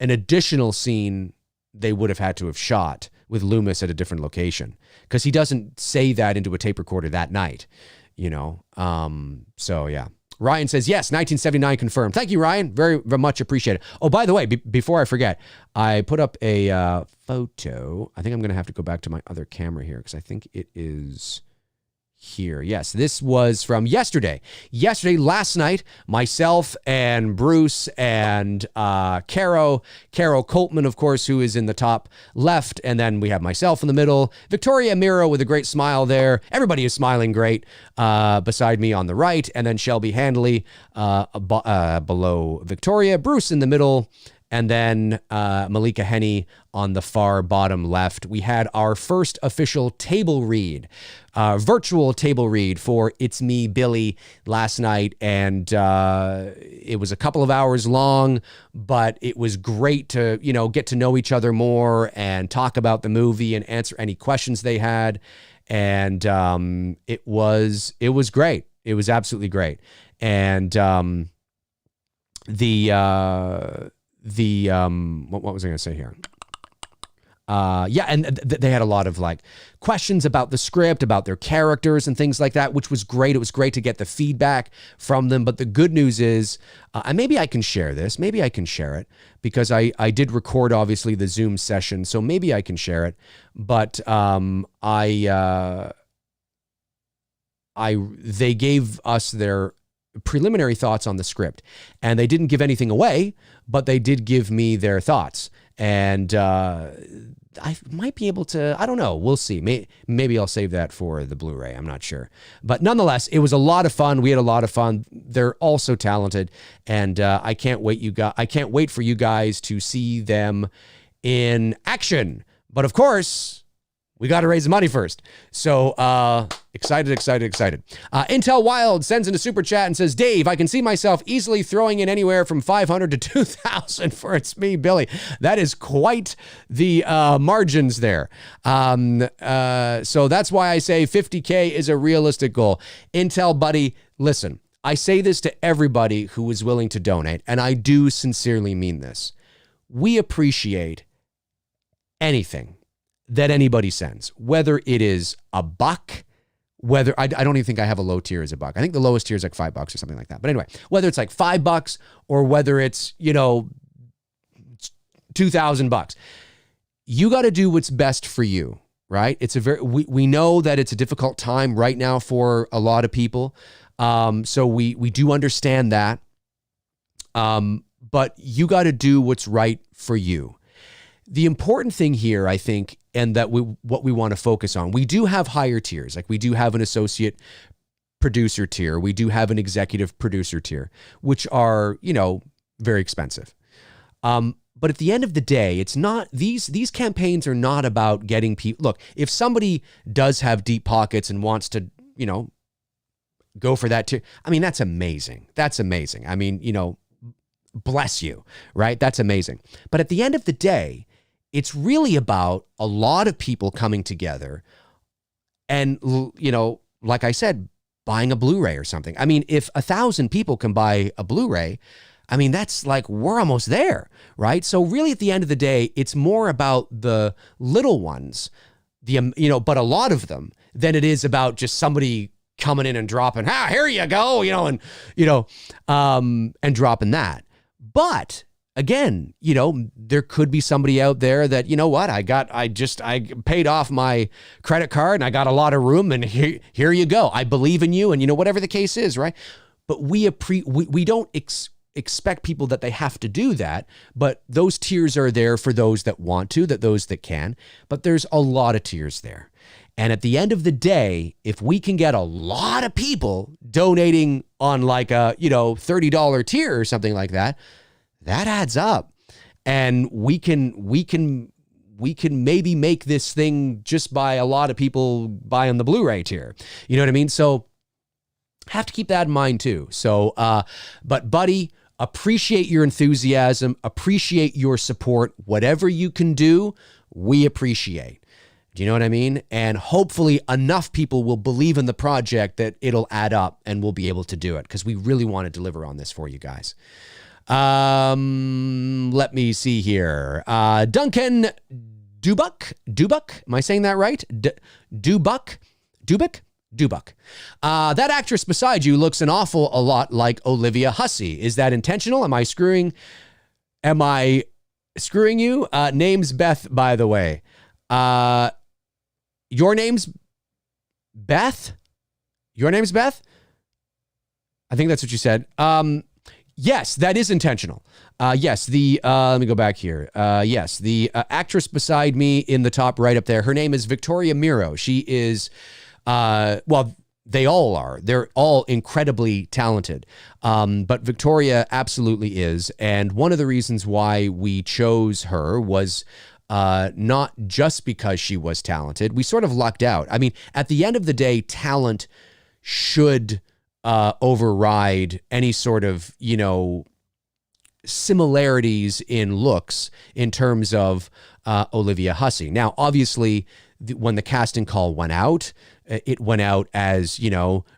an additional scene they would have had to have shot with Loomis at a different location, because he doesn't say that into a tape recorder that night, so yeah. Ryan says, yes, 1979 confirmed. Thank you, Ryan. Very, very much appreciated. Oh, by the way, before I forget, I put up a photo. I think I'm going to have to go back to my other camera here, because I think it is here. Yes, this was from yesterday. Last night, myself and Bruce and Caro Coltman, of course, who is in the top left, and then we have myself in the middle, Victoria Miro with a great smile there. Everybody is smiling great beside me on the right, and then Shelby Handley below Victoria, Bruce in the middle, and then Malika Henney on the far bottom left. We had our first official table read, virtual table read for It's Me, Billy last night. And it was a couple of hours long, but it was great to, get to know each other more and talk about the movie and answer any questions they had. And it was great. It was absolutely great. And what was I going to say here? And they had a lot of questions about the script, about their characters and things like that, which was great. It was great to get the feedback from them. But the good news is, and maybe I can share this. Maybe I can share it because I did record, obviously, the Zoom session. So maybe I can share it. But they gave us their preliminary thoughts on the script, and they didn't give anything away, but they did give me their thoughts. And I might be able to, I don't know, we'll see. Maybe I'll save that for the Blu-ray. I'm not sure. But nonetheless, it was a lot of fun. We had a lot of fun. They're all so talented, and I can't wait for you guys to see them in action. But of course, we got to raise the money first. So excited. Intel Wild sends in a super chat and says, Dave, I can see myself easily throwing in anywhere from 500 to 2,000 for It's Me, Billy. That is quite the margins there. So that's why I say 50K is a realistic goal. Intel, buddy, listen, I say this to everybody who is willing to donate, and I do sincerely mean this. We appreciate anything that anybody sends, whether it is a buck, whether I don't even think I have a low tier as a buck. I think the lowest tier is like $5 or something like that. But anyway, whether it's like $5 or whether it's, $2,000, you got to do what's best for you, right? We know that it's a difficult time right now for a lot of people. So we do understand that. But you got to do what's right for you. The important thing here, I think, and that what we want to focus on, we do have higher tiers. Like we do have an associate producer tier. We do have an executive producer tier, which are, very expensive. But at the end of the day, it's not, these campaigns are not about getting people. Look, if somebody does have deep pockets and wants to, go for that tier, I mean, that's amazing. That's amazing. I mean, bless you, right? That's amazing. But at the end of the day, it's really about a lot of people coming together and, like I said, buying a Blu-ray or something. I mean, if 1,000 people can buy a Blu-ray, I mean, that's like, we're almost there, right? So really at the end of the day, it's more about the little ones, but a lot of them, than it is about just somebody coming in and dropping, here you go, and dropping that. But again, there could be somebody out there that, I paid off my credit card and I got a lot of room and here you go. I believe in you, and whatever the case is, right? But we don't expect people that they have to do that, but those tiers are there for those that want to, those that can, but there's a lot of tiers there. And at the end of the day, if we can get a lot of people donating on like a, $30 tier or something like that, that adds up. And we can maybe make this thing just by a lot of people buying the Blu-ray tier. You know what I mean? So have to keep that in mind too. So, but buddy, appreciate your enthusiasm, appreciate your support. Whatever you can do, we appreciate. Do you know what I mean? And hopefully enough people will believe in the project that it'll add up and we'll be able to do it, because we really want to deliver on this for you guys. Let me see here. Duncan Dubuck. Am I saying that right? Dubuck. That actress beside you looks a lot like Olivia Hussey. Is that intentional? Am I screwing you? Name's Beth, by the way. Your name's Beth? Your name's Beth? I think that's what you said. Yes, that is intentional. Yes, let me go back here. Yes, the actress beside me in the top right up there, her name is Victoria Miro. She is, well, they all are. They're all incredibly talented. But Victoria absolutely is. And one of the reasons why we chose her was not just because she was talented. We sort of lucked out. I mean, at the end of the day, talent should override any sort of, similarities in looks in terms of Olivia Hussey. Now, obviously, when the casting call went out, it went out as,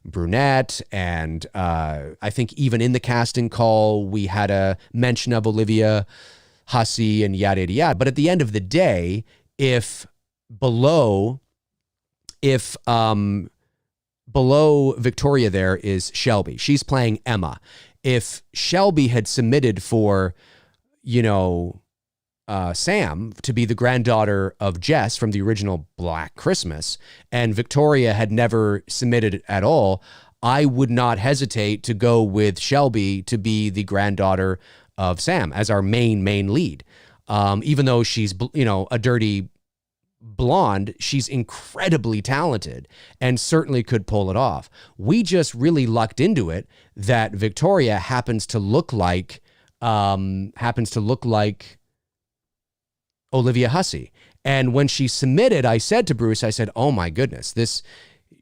brunette. And I think even in the casting call, we had a mention of Olivia Hussey and yada, yada, yada. But at the end of the day, if below Victoria there is Shelby, she's playing Emma. If Shelby had submitted for, Sam to be the granddaughter of Jess from the original Black Christmas, and Victoria had never submitted at all, I would not hesitate to go with Shelby to be the granddaughter of Sam as our main lead. Even though she's, a dirty blonde, she's incredibly talented and certainly could pull it off. We just really lucked into it that Victoria happens to look like Olivia Hussey. And when she submitted, I said to Bruce, oh my goodness,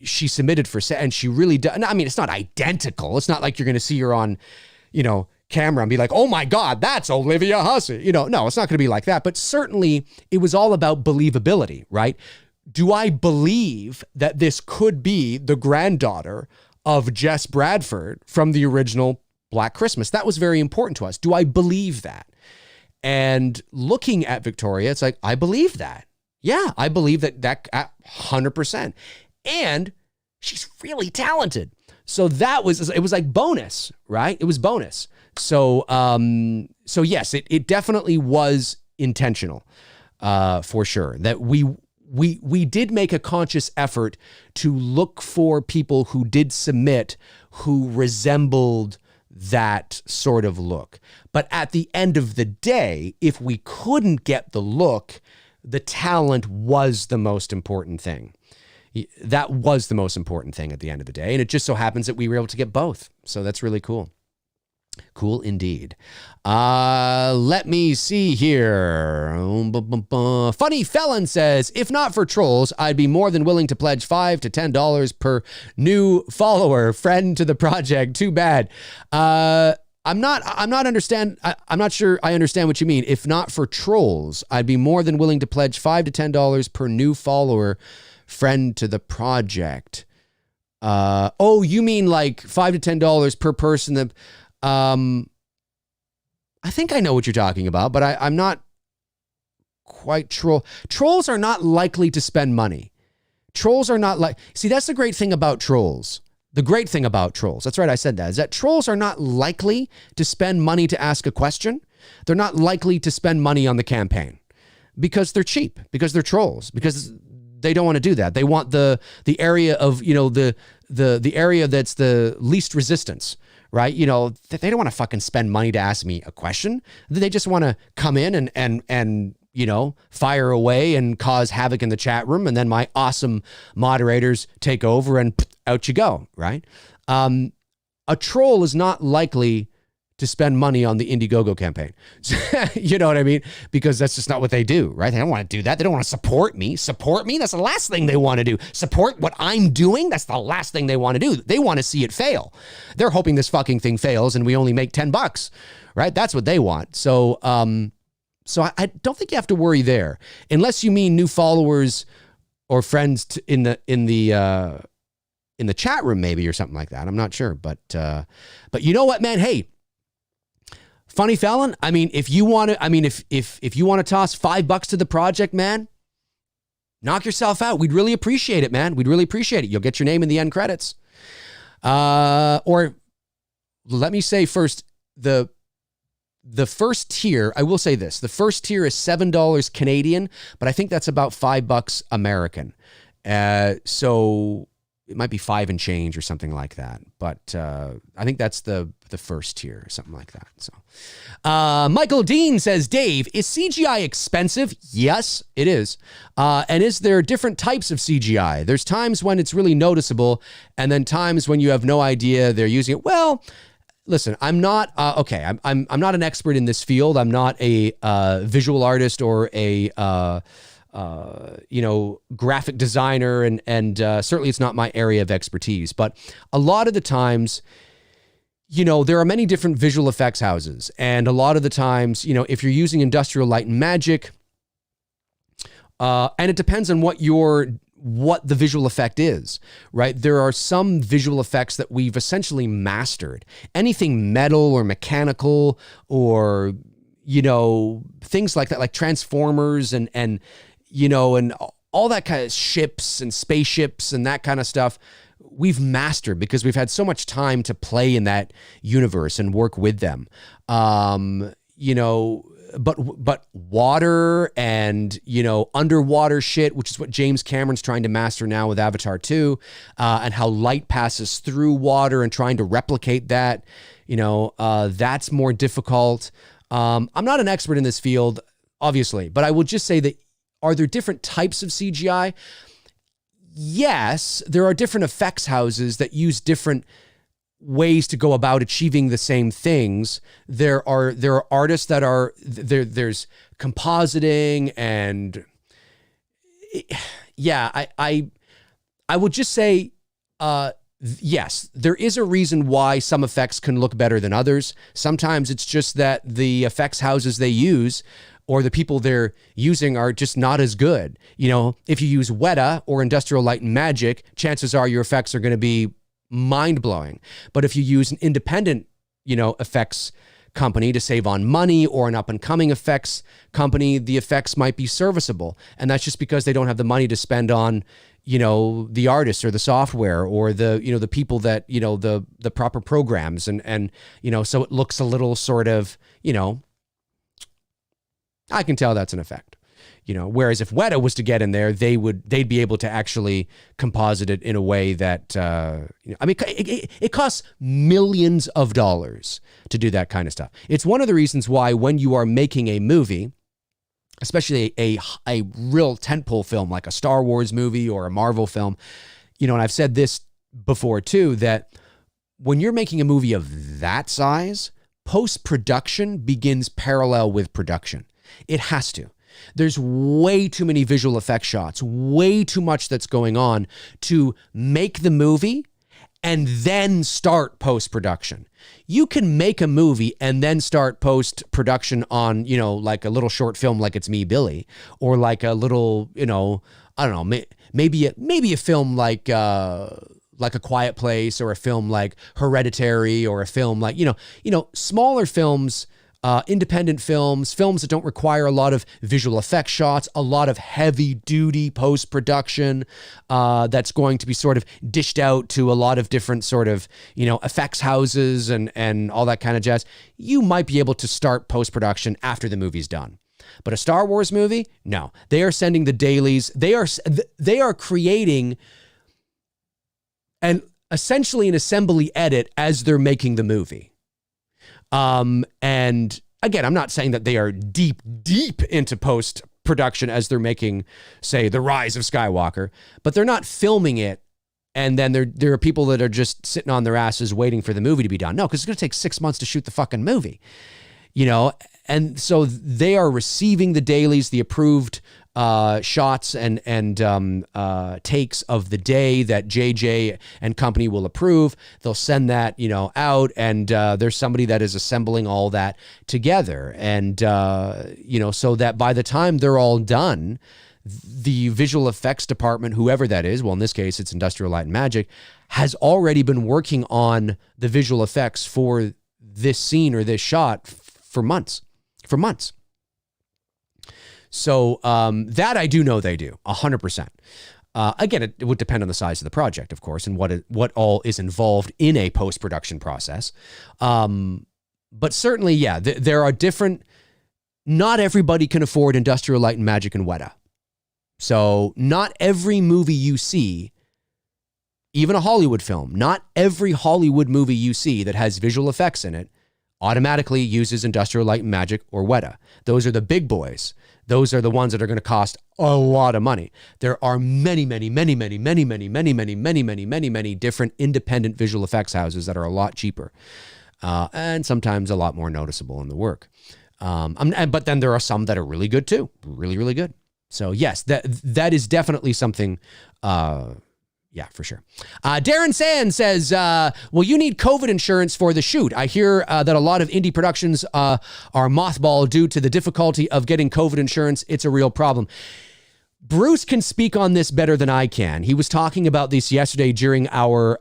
she submitted for, and she really does. I mean, it's not identical. It's not like you're going to see her on, camera and be like, oh my God, that's Olivia Hussey. No, it's not going to be like that. But certainly it was all about believability, right? Do I believe that this could be the granddaughter of Jess Bradford from the original Black Christmas? That was very important to us. Do I believe that? And looking at Victoria, it's like, I believe that. Yeah, I believe that 100%. And she's really talented. So it was like bonus, right? It was bonus. So yes, it definitely was intentional, for sure, that we did make a conscious effort to look for people who did submit who resembled that sort of look. But at the end of the day, if we couldn't get the look, the talent was the most important thing. That was the most important thing at the end of the day. And it just so happens that we were able to get both. So that's really cool. Cool indeed. Let me see here. Funny Felon says, if not for trolls, I'd be more than willing to pledge $5 to $10 per new follower, friend to the project. Too bad. I'm not sure I understand what you mean. If not for trolls, I'd be more than willing to pledge $5 to $10 per new follower, friend to the project. Oh, you mean like $5 to $10 per person that, I think I know what you're talking about, but I'm not quite Trolls are not likely to spend money. Trolls are not see, that's the great thing about trolls. The great thing about trolls, that's right, I said that, is that trolls are not likely to spend money to ask a question. They're not likely to spend money on the campaign because they're cheap, because they're trolls, because they don't want to do that. They want the area of, the area that's the least resistance. Right? They don't want to fucking spend money to ask me a question. They just want to come in and fire away and cause havoc in the chat room. And then my awesome moderators take over and out you go. Right? A troll is not likely to spend money on the Indiegogo campaign. You know what I mean? Because that's just not what they do, right? They don't want to do that. They don't want to support me. Support me? That's the last thing they want to do. Support what I'm doing? That's the last thing they want to do. They want to see it fail. They're hoping this fucking thing fails and we only make $10, right? That's what they want. So I don't think you have to worry there, unless you mean new followers or friends in the chat room, maybe, or something like that. I'm not sure, but you know what, man? Hey, Funny Felon, I mean, if you want to, if you want to toss $5 to the project, man, knock yourself out. We'd really appreciate it, man. We'd really appreciate it. You'll get your name in the end credits. Or let me say first, the first tier, I will say this, the first tier is $7 Canadian, but I think that's about $5 American. So it might be 5 and change or something like that. But I think that's the first tier or something like that. So Michael Dean says, Dave, is CGI expensive? Yes, it is. And is there different types of CGI? There's times when it's really noticeable, and then times when you have no idea they're using it. Well, listen, I'm not I'm not an expert in this field. I'm not a visual artist or a graphic designer, and certainly it's not my area of expertise. But a lot of the times, there are many different visual effects houses, and a lot of the times, if you're using Industrial Light and Magic, and it depends on what the visual effect is, right? There are some visual effects that we've essentially mastered. Anything metal or mechanical or, things like that, like Transformers and all that kind of ships and spaceships and that kind of stuff, we've mastered because we've had so much time to play in that universe and work with them. But water and, underwater shit, which is what James Cameron's trying to master now with Avatar 2, and how light passes through water and trying to replicate that, that's more difficult. I'm not an expert in this field, obviously, but I will just say that, are there different types of CGI? Yes, there are different effects houses that use different ways to go about achieving the same things. There are artists that are there's compositing, and I would just say yes, there is a reason why some effects can look better than others. Sometimes it's just that the effects houses they use or the people they're using are just not as good. If you use Weta or Industrial Light and Magic, chances are your effects are going to be mind-blowing. But if you use an independent, effects company to save on money, or an up-and-coming effects company, the effects might be serviceable. And that's just because they don't have the money to spend on, the artists or the software or the people that, the proper programs. And so it looks a little sort of, I can tell that's an effect. Whereas if Weta was to get in there, they'd be able to actually composite it in a way that, it costs millions of dollars to do that kind of stuff. It's one of the reasons why when you are making a movie, especially a real tentpole film like a Star Wars movie or a Marvel film, and I've said this before too, that when you're making a movie of that size, post-production begins parallel with production. It has to. There's way too many visual effect shots, way too much that's going on to make the movie and then start post-production. You can make a movie and then start post-production on, like a little short film like It's Me, Billy, or like a little, I don't know, maybe a film like A Quiet Place, or a film like Hereditary, or a film like, smaller films, independent films that don't require a lot of visual effect shots, a lot of heavy duty post-production, that's going to be sort of dished out to a lot of different sort of, effects houses and all that kind of jazz. You might be able to start post-production after the movie's done. But a Star Wars movie, no. They are sending the dailies. They are creating essentially an assembly edit as they're making the movie. And again, I'm not saying that they are deep into post-production as they're making, say, The Rise of Skywalker, but they're not filming it and then there are people that are just sitting on their asses waiting for the movie to be done. No, because it's going to take 6 months to shoot the fucking movie, and so they are receiving the dailies, the approved shots and takes of the day that JJ and company will approve. They'll send that, out, and there's somebody that is assembling all that together. And, so that by the time they're all done, the visual effects department, whoever that is, well, in this case, it's Industrial Light and Magic, has already been working on the visual effects for this scene or this shot for months. So that I do know they do, 100%. Again, it would depend on the size of the project, of course, and what all is involved in a post-production process. But certainly, yeah, there are different. Not everybody can afford Industrial Light and Magic and Weta. So not every movie you see even a Hollywood film, not every Hollywood movie you see that has visual effects in it automatically uses Industrial Light and Magic or Weta. Those are the big boys. Those are the ones that are going to cost a lot of money. There are many different independent visual effects houses that are a lot cheaper and sometimes a lot more noticeable in the work. But then there are some that are really good too, really good. So yes, that is definitely something. Yeah, for sure. Darren Sand says, well, you need COVID insurance for the shoot. I hear that a lot of indie productions are mothballed due to the difficulty of getting COVID insurance. It's a real problem. Bruce can speak on this better than I can. He was talking about this yesterday during our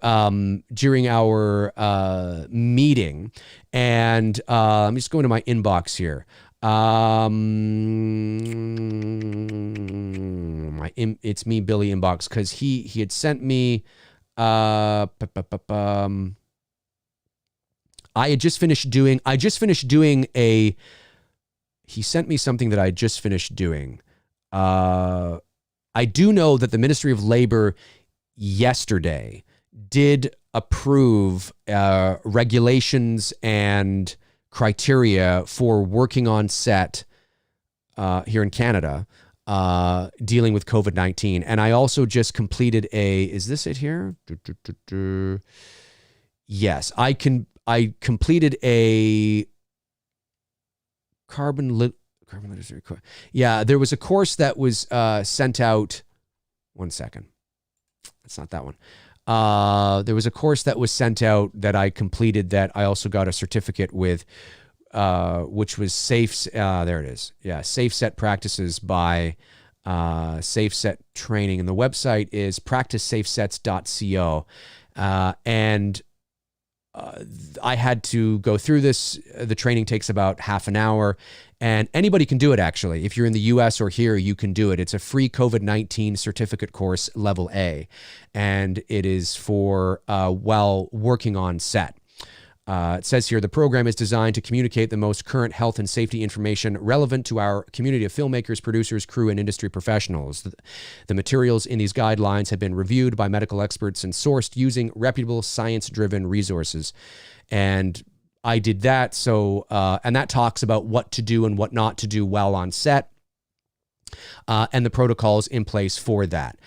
meeting. And I'm just going to my inbox here. It's me, Billy inbox, because he had sent me I just finished doing he sent me something that I just finished doing. I do know that the Ministry of Labor yesterday did approve regulations and criteria for working on set here in Canada, dealing with COVID-19. And I also just completed is this it here? Yes, I completed a carbon literacy course. Yeah, there was a course that was sent out. One second. That's not that one. There was a course that was sent out that I completed that I also got a certificate with, which was safe. There it is. Yeah. Safe set practices by Safe Set Training. And the website is practicesafesets.co. And I had to go through this. The training takes about half an hour, and anybody can do it, actually. If you're in the US or here, you can do it. It's a free COVID-19 certificate course, level A, and it is for while working on set. It says here, the program is designed to communicate the most current health and safety information relevant to our community of filmmakers, producers, crew, and industry professionals. The materials in these guidelines have been reviewed by medical experts and sourced using reputable science-driven resources. And I did that. So, and that talks about what to do and what not to do while on set. And the protocols in place for that.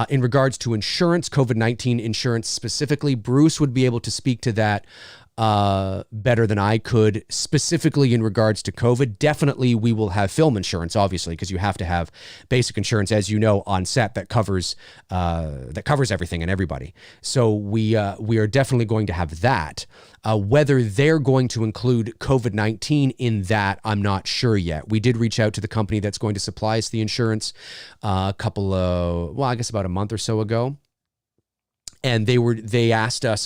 In regards to insurance, COVID-19 insurance specifically, Bruce would be able to speak to that better than I could, specifically in regards to COVID. Definitely we will have film insurance, obviously, because you have to have basic insurance, as you know, on set that covers everything and everybody. So we are definitely going to have that. Whether they're going to include COVID-19 in that, I'm not sure yet. We did reach out to the company that's going to supply us the insurance I guess about a month or so ago. And they asked us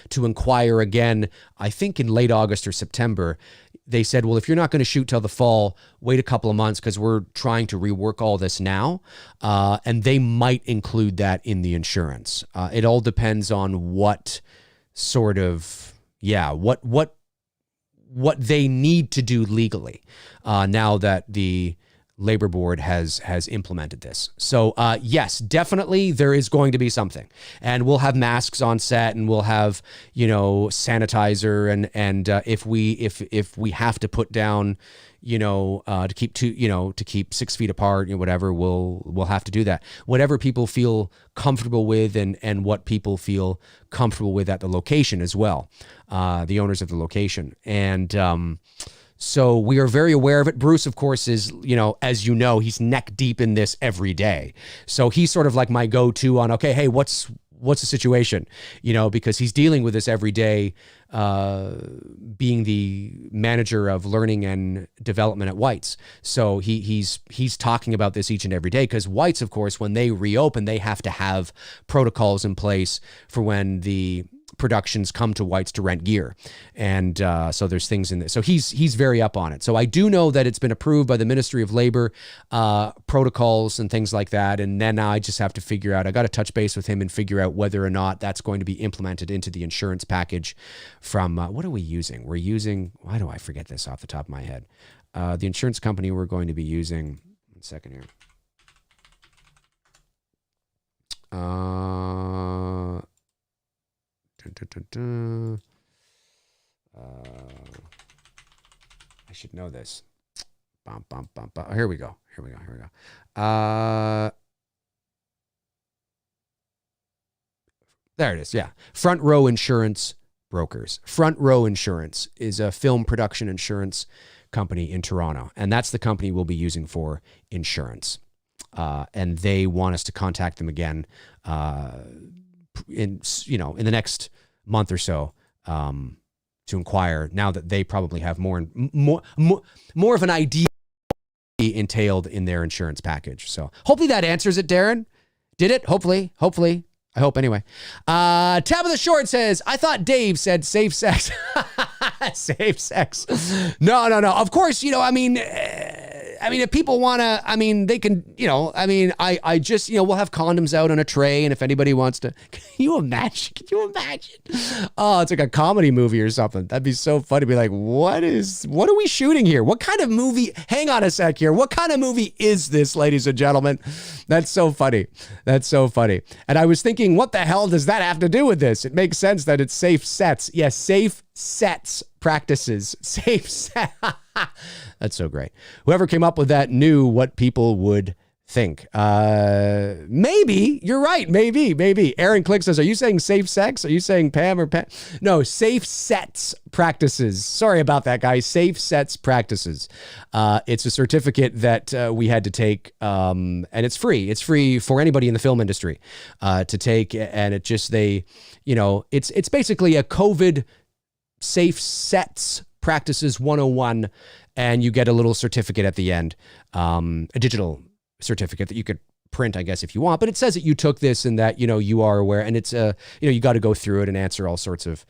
to inquire again, I think in late August or September. They said, well, if you're not going to shoot till the fall, wait a couple of months because we're trying to rework all this now. And they might include that in the insurance. It all depends on what sort of, what they need to do legally now that the Labor Board has implemented this. So yes, definitely there is going to be something, and we'll have masks on set, and we'll have sanitizer, and if we have to put down to keep 6 feet apart, whatever, we'll have to do that. Whatever people feel comfortable with, and what people feel comfortable with at the location as well, the owners of the location, and. So we are very aware of it. Bruce, of course, is, as you know, he's neck deep in this every day. So he's sort of like my go-to on, okay, hey, what's the situation? Because he's dealing with this every day, being the manager of learning and development at White's. So he's talking about this each and every day, because White's, of course, when they reopen, they have to have protocols in place for when the productions come to White's to rent gear. And so there's things in this. So he's very up on it. So I do know that it's been approved by the Ministry of Labor, protocols and things like that. And then I just have to figure out, I got to touch base with him and figure out whether or not that's going to be implemented into the insurance package from, what are we using? We're using, why do I forget this off the top of my head? The insurance company we're going to be using, one second here. I should know this. Bum, bum, bum, bum. Here we go. There it is. Yeah. Front Row Insurance Brokers. Front Row Insurance is a film production insurance company in Toronto, and that's the company we'll be using for insurance. And they want us to contact them again in the next month or so to inquire, now that they probably have more of an idea entailed in their insurance package. So hopefully that answers it, Darren. Did it? Hopefully. I hope anyway. Tabitha Short says, I thought Dave said safe sex. Safe sex. No. Of course, if people want to, they can, I just, we'll have condoms out on a tray. And if anybody wants to, can you imagine? Oh, it's like a comedy movie or something. That'd be so funny to be like, what are we shooting here? What kind of movie? Hang on a sec here. What kind of movie is this, ladies and gentlemen? That's so funny. And I was thinking, what the hell does that have to do with this? It makes sense that it's safe sets. Yes, safe sets practices. Safe set. That's so great. Whoever came up with that knew what people would think. Maybe you're right. Maybe. Aaron Click says, are you saying safe sex? Are you saying Pam or Pam? No, safe sets practices. Sorry about that, guys. Safe sets practices. It's a certificate that we had to take, and it's free. It's free for anybody in the film industry to take. And it just, it's basically a COVID safe sets practices 101, and you get a little certificate at the end, a digital certificate that you could print, I guess, if you want, but it says that you took this and that, you are aware, and it's, you got to go through it and answer all sorts of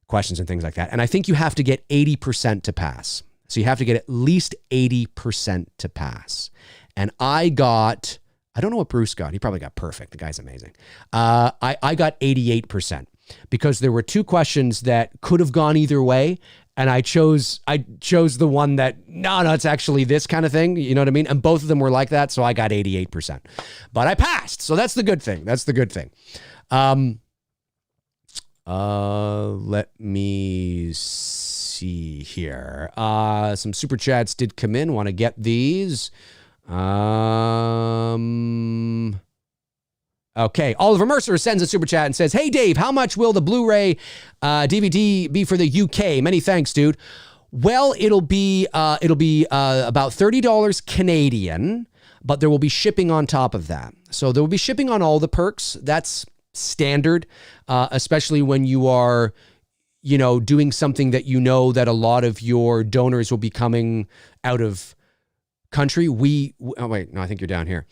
questions and things like that. And I think you have to get 80% to pass. So you have to get at least 80% to pass. And I don't know what Bruce got. He probably got perfect. The guy's amazing. I got 88%. Because there were two questions that could have gone either way, and I chose the one that no, it's actually this kind of thing. You know what I mean? And both of them were like that, so I got 88%. But I passed, so that's the good thing. Let me see here. Some super chats did come in. Want to get these? Okay, Oliver Mercer sends a super chat and says, hey, Dave, how much will the Blu-ray DVD be for the UK? Many thanks, dude. Well, it'll be about $30 Canadian, but there will be shipping on top of that. So there will be shipping on all the perks. That's standard, especially when you are, doing something that that a lot of your donors will be coming out of country. I think you're down here.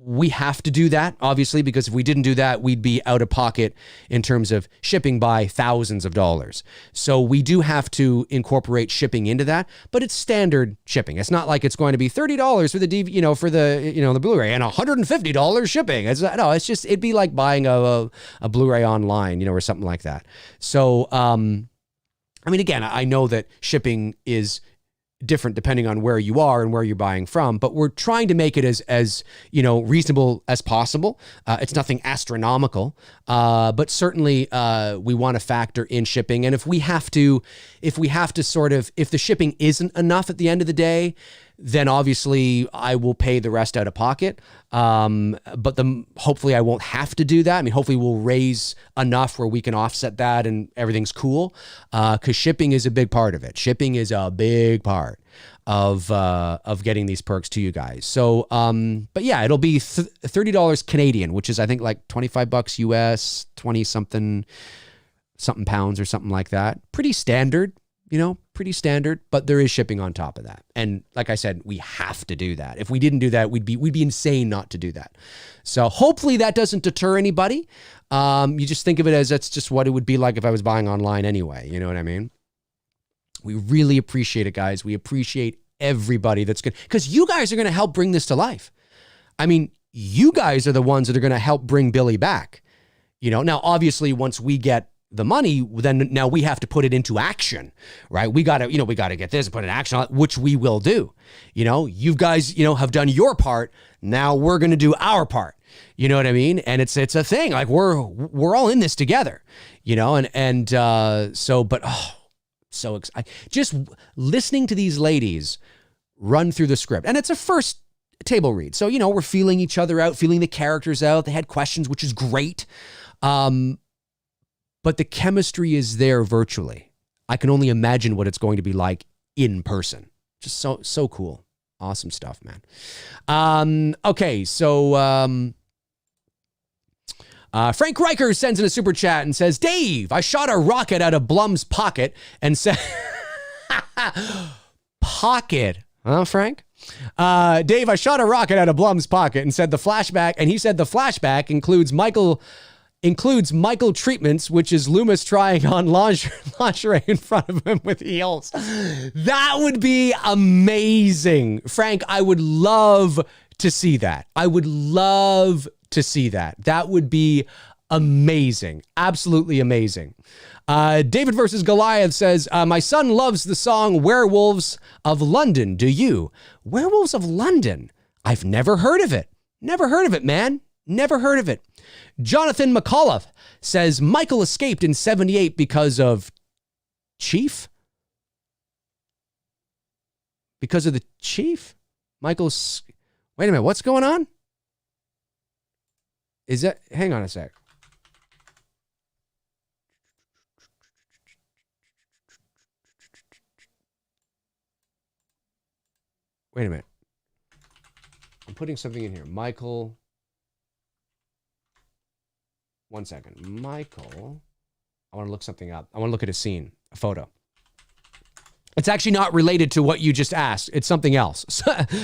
We have to do that, obviously, because if we didn't do that, we'd be out of pocket in terms of shipping by thousands of dollars. So we do have to incorporate shipping into that, but it's standard shipping. It's not like it's going to be $30 for the the Blu-ray and $150 shipping. It's just, it'd be like buying a Blu-ray online, or something like that. So, again, I know that shipping is different depending on where you are and where you're buying from, but we're trying to make it as reasonable as possible. It's nothing astronomical, but certainly we want to factor in shipping. And if we have to if the shipping isn't enough at the end of the day, then obviously I will pay the rest out of pocket. But hopefully I won't have to do that. Hopefully we'll raise enough where we can offset that and everything's cool. Because shipping is a big part of it. Shipping is a big part of getting these perks to you guys. So, but yeah, it'll be $30 Canadian, which is I think like $25 US, 20 something pounds or something like that. Pretty standard. Pretty standard, but there is shipping on top of that. And like I said, we have to do that. If we didn't do that, we'd be insane not to do that. So hopefully that doesn't deter anybody. You just think of it as that's just what it would be like if I was buying online anyway. You know what I mean? We really appreciate it, guys. We appreciate everybody that's good, because you guys are going to help bring this to life. You guys are the ones that are going to help bring Billy back. Now obviously once we get the money, then now we have to put it into action, right? We got to get this and put an action on it, which we will do. You guys, have done your part. Now we're going to do our part. You know what I mean? And it's a thing. Like we're all in this together, just listening to these ladies run through the script. And it's a first table read. So, we're feeling each other out, feeling the characters out. They had questions, which is great. But the chemistry is there virtually. I can only imagine what it's going to be like in person. Just so cool. Awesome stuff, man. Okay, so Frank Riker sends in a super chat and says, Dave, I shot a rocket out of Blum's pocket and said... Pocket. Huh, Frank? Dave, I shot a rocket out of Blum's pocket and said the flashback, and he said the flashback includes Michael treatments, which is Loomis trying on lingerie in front of him with heels. That would be amazing. Frank, I would love to see that. That would be amazing. Absolutely amazing. David versus Goliath says, my son loves the song Werewolves of London. Do you? Werewolves of London? I've never heard of it. Never heard of it, man. Never heard of it. Jonathan McAuliffe says Michael escaped in 78 because of Chief? Because of the Chief? Wait a minute, what's going on? Hang on a sec. Wait a minute. I'm putting something in here. Michael. One second. Michael. I want to look something up. I want to look at a scene, a photo. It's actually not related to what you just asked. It's something else.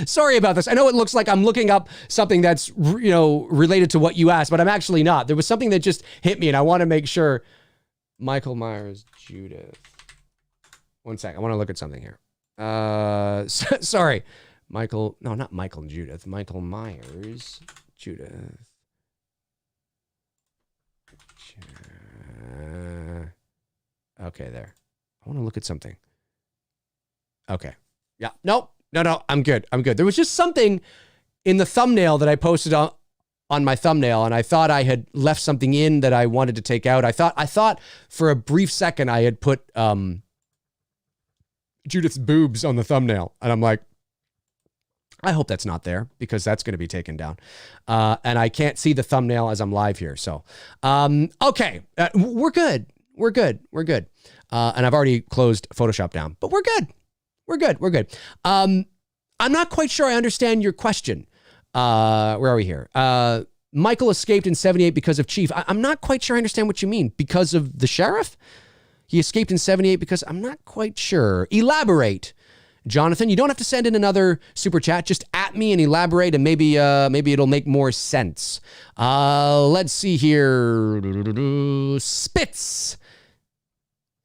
Sorry about this. I know it looks like I'm looking up something that's, related to what you asked, but I'm actually not. There was something that just hit me, and I want to make sure. Michael Myers, Judith. One sec. I want to look at something here. Sorry. Not Michael and Judith. Michael Myers, Judith. Okay, there. I want to look at something. Okay. Yeah. No. I'm good. There was just something in the thumbnail that I posted on my thumbnail, and I thought I had left something in that I wanted to take out. I thought for a brief second I had put Judith's boobs on the thumbnail, and I'm like, I hope that's not there because that's going to be taken down. And I can't see the thumbnail as I'm live here. So, okay. We're good. And I've already closed Photoshop down, but we're good. I'm not quite sure I understand your question. Where are we here? Michael escaped in 78 because of Chief. I'm not quite sure I understand what you mean. Because of the sheriff? He escaped in 78 because I'm not quite sure. Elaborate. Jonathan, you don't have to send in another super chat. Just at me and elaborate, and maybe it'll make more sense. Let's see here.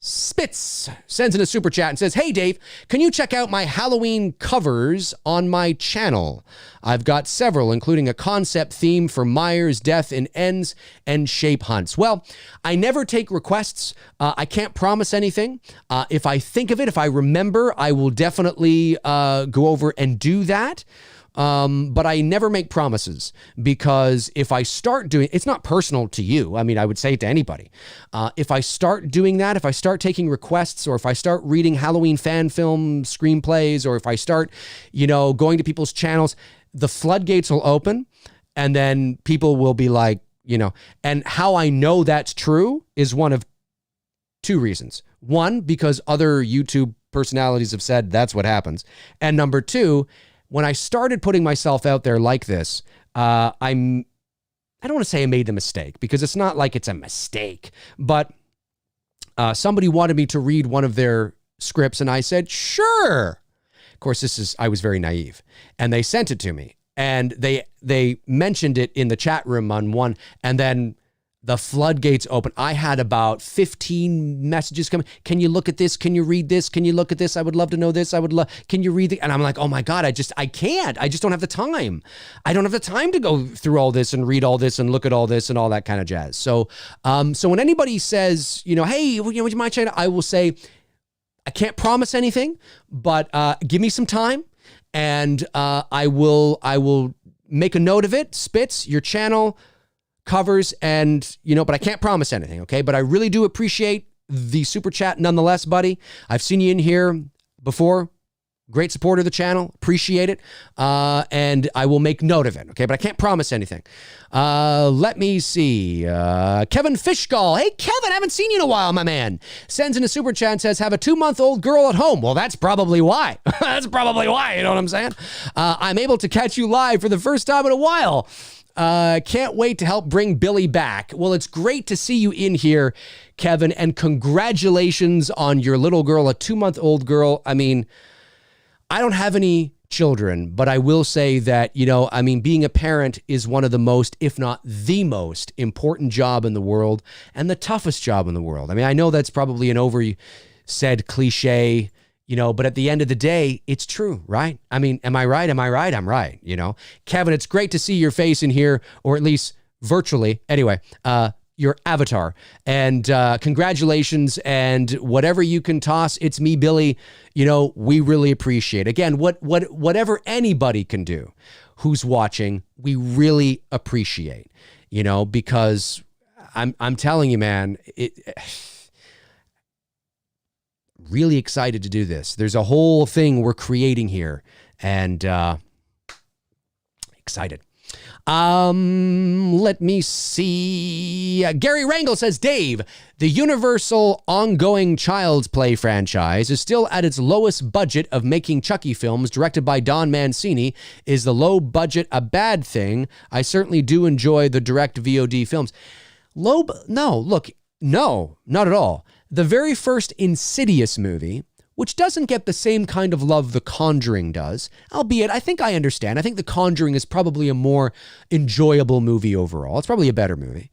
Spitz sends in a super chat and says, hey, Dave, can you check out my Halloween covers on my channel? I've got several, including a concept theme for Myers' death in ends and shape hunts. Well, I never take requests. I can't promise anything. If I think of it, if I remember, I will definitely go over and do that. But I never make promises, because if I start doing, it's not personal to you. I mean, I would say it to anybody. If I start doing that, if I start taking requests, or if I start reading Halloween fan film screenplays, or if I start, going to people's channels, the floodgates will open, and then people will be like, and how I know that's true is one of two reasons. One, because other YouTube personalities have said that's what happens. And number two, when I started putting myself out there like this, I don't want to say I made the mistake, because it's not like it's a mistake, but somebody wanted me to read one of their scripts, and I said, sure. Of course, I was very naive, and they sent it to me, and they mentioned it in the chat room on one, and then the floodgates open. I had about 15 messages coming. Can you look at this? Can you read this? Can you look at this? I would love to know this. Can you read it? And I'm like, oh my God, I can't. I just don't have the time. I don't have the time to go through all this and read all this and look at all this and all that kind of jazz. So when anybody says, hey, would you mind checking it? I will say, I can't promise anything, but give me some time and I will make a note of it. Spitz, your channel covers, and but I can't promise anything, okay? But I really do appreciate the super chat nonetheless, buddy. I've seen you in here before. Great supporter of the channel. Appreciate it. And I will make note of it, okay? But I can't promise anything. Let me see. Kevin Fishgall. Hey, Kevin, I haven't seen you in a while, my man. Sends in a super chat and says, have a 2-month-old girl at home. Well, that's probably why. That's probably why, you know what I'm saying? I'm able to catch you live for the first time in a while. Can't wait to help bring Billy back. Well, it's great to see you in here, Kevin, and congratulations on your little girl, a 2-month-old girl. I mean, I don't have any children, but I will say that, being a parent is one of the most, if not the most important job in the world and the toughest job in the world. I mean, I know that's probably an over-said cliche, but at the end of the day, it's true, right? I mean, am I right? Am I right? I'm right, Kevin, it's great to see your face in here, or at least virtually. Anyway, your avatar. And congratulations, and whatever you can toss, it's me, Billy, we really appreciate. Again, whatever anybody can do who's watching, we really appreciate, because I'm telling you, man, really excited to do this. There's a whole thing we're creating here, and excited. Let me see. Gary Rangel says, Dave, the Universal ongoing Child's Play franchise is still at its lowest budget of making Chucky films directed by Don Mancini. Is the low budget a bad thing? I certainly do enjoy the direct VOD films. No, not at all. The very first Insidious movie, which doesn't get the same kind of love The Conjuring does, albeit I think I understand. I think The Conjuring is probably a more enjoyable movie overall. It's probably a better movie.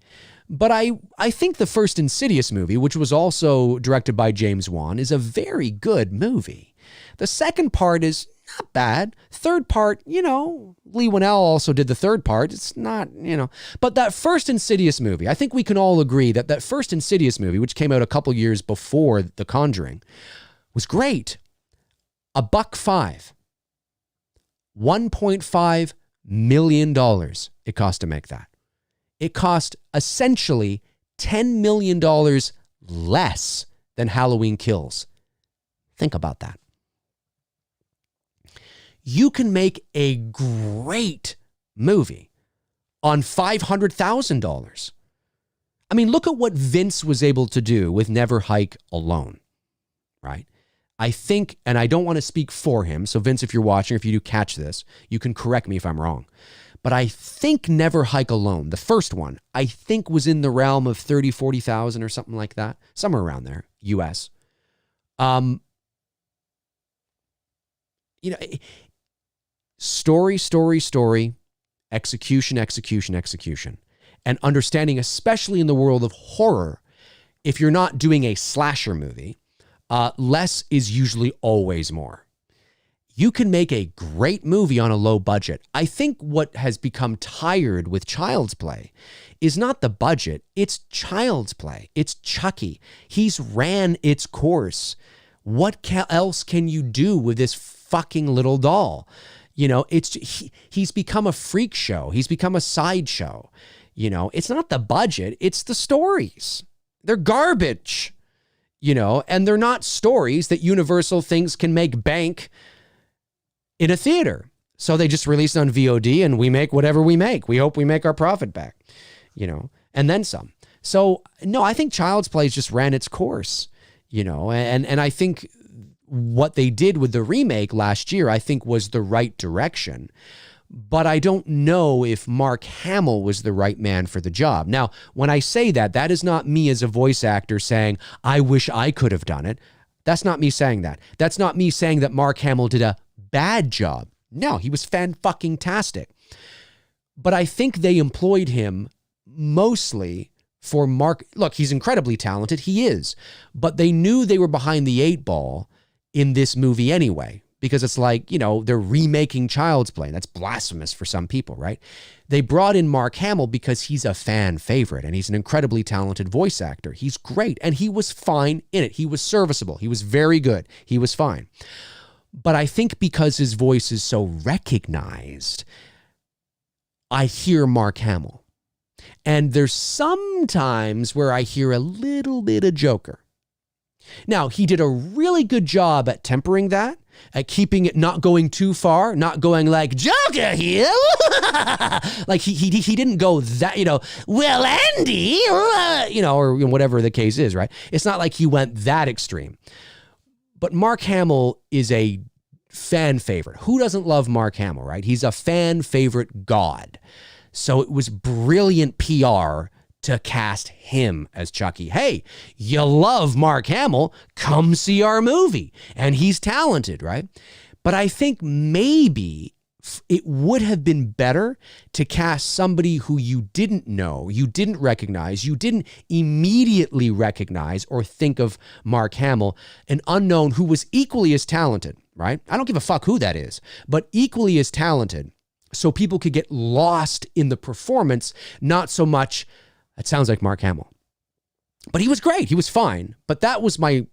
But I think the first Insidious movie, which was also directed by James Wan, is a very good movie. The second part is not bad. Third part, Lee Winnell also did the third part. It's not, But that first Insidious movie, I think we can all agree that first Insidious movie, which came out a couple years before The Conjuring, was great. $1.5 million. $1.5 million it cost to make that. It cost essentially $10 million less than Halloween Kills. Think about that. You can make a great movie on $500,000. I mean, look at what Vince was able to do with Never Hike Alone, right? I think, and I don't want to speak for him, so Vince, if you're watching, if you do catch this, you can correct me if I'm wrong. But I think Never Hike Alone, the first one, I think was in the realm of 30, 40,000 or something like that, somewhere around there, US. Story, execution. And understanding, especially in the world of horror, if you're not doing a slasher movie, less is usually always more. You can make a great movie on a low budget. I think what has become tired with Child's Play is not the budget, it's Child's Play. It's Chucky. He's ran its course. What else can you do with this fucking little doll? He's become a freak show. He's become a sideshow. It's not the budget, it's the stories. They're garbage, and they're not stories that Universal thinks can make bank in a theater. So they just release it on VOD and we make whatever we make. We hope we make our profit back, and then some. So no, I think Child's Play just ran its course, and I think what they did with the remake last year, I think was the right direction. But I don't know if Mark Hamill was the right man for the job. Now, when I say that, that is not me as a voice actor saying, I wish I could have done it. That's not me saying that. That's not me saying that Mark Hamill did a bad job. No, he was fan-fucking-tastic. But I think they employed him mostly for Mark. Look, he's incredibly talented. He is. But they knew they were behind the 8 ball in this movie anyway, because it's like, you know, they're remaking Child's Play. That's blasphemous for some people, right? They brought in Mark Hamill because he's a fan favorite and he's an incredibly talented voice actor. He's great. And he was fine in it. He was serviceable. He was very good. He was fine. But I think because his voice is so recognized, I hear Mark Hamill. And there's some times where I hear a little bit of Joker. Now, he did a really good job at tempering that, at keeping it not going too far, not going like, Joker here. Like he didn't go that, you know, well, Andy, you know, or whatever the case is, right? It's not like he went that extreme. But Mark Hamill is a fan favorite. Who doesn't love Mark Hamill, right? He's a fan favorite god. So it was brilliant PR to cast him as Chucky. Hey, you love Mark Hamill, come see our movie. And he's talented, right? But I think maybe it would have been better to cast somebody who you didn't know, you didn't recognize, you didn't immediately recognize or think of Mark Hamill, an unknown who was equally as talented, right? I don't give a fuck who that is, but equally as talented, so people could get lost in the performance, not so much, it sounds like Mark Hamill. But he was great. He was fine. But that was my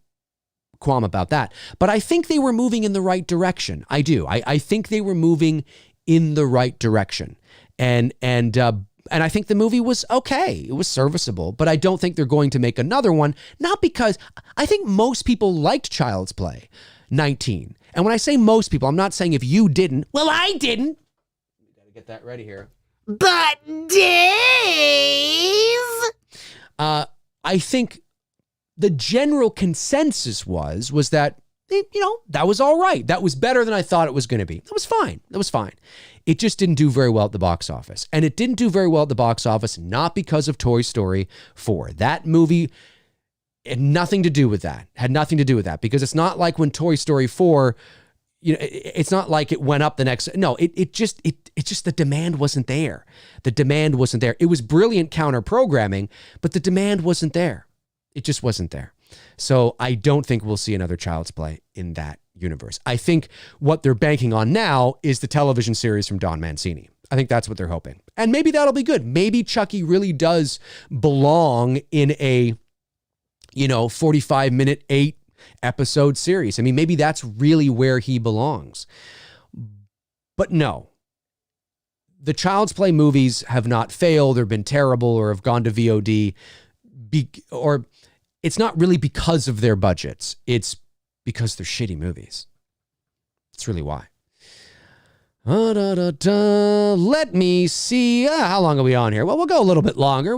qualm about that. But I think they were moving in the right direction. I do. I think they were moving in the right direction. And I think the movie was okay. It was serviceable. But I don't think they're going to make another one. Not because I think most people liked Child's Play 19. And when I say most people, I'm not saying if you didn't. Well, I didn't. Got to get that ready here. But Dave! I think the general consensus was that, you know, that was all right. That was better than I thought it was going to be. That was fine. That was fine. It just didn't do very well at the box office. And it didn't do very well at the box office, not because of Toy Story 4. That movie had nothing to do with that. Had nothing to do with that. Because it's not like when Toy Story 4, you know, it's not like it went up the next. No, it just the demand wasn't there. The demand wasn't there. It was brilliant counter programming, but the demand wasn't there. It just wasn't there. So I don't think we'll see another Child's Play in that universe. I think what they're banking on now is the television series from Don Mancini. I think that's what they're hoping. And maybe that'll be good. Maybe Chucky really does belong in a, you know, 45-minute, 8-episode series. I mean, maybe that's really where he belongs. But no. The Child's Play movies have not failed or been terrible or have gone to VOD, or it's not really because of their budgets. It's because they're shitty movies. That's really why. Let me see. How long are we on here? Well, we'll go a little bit longer.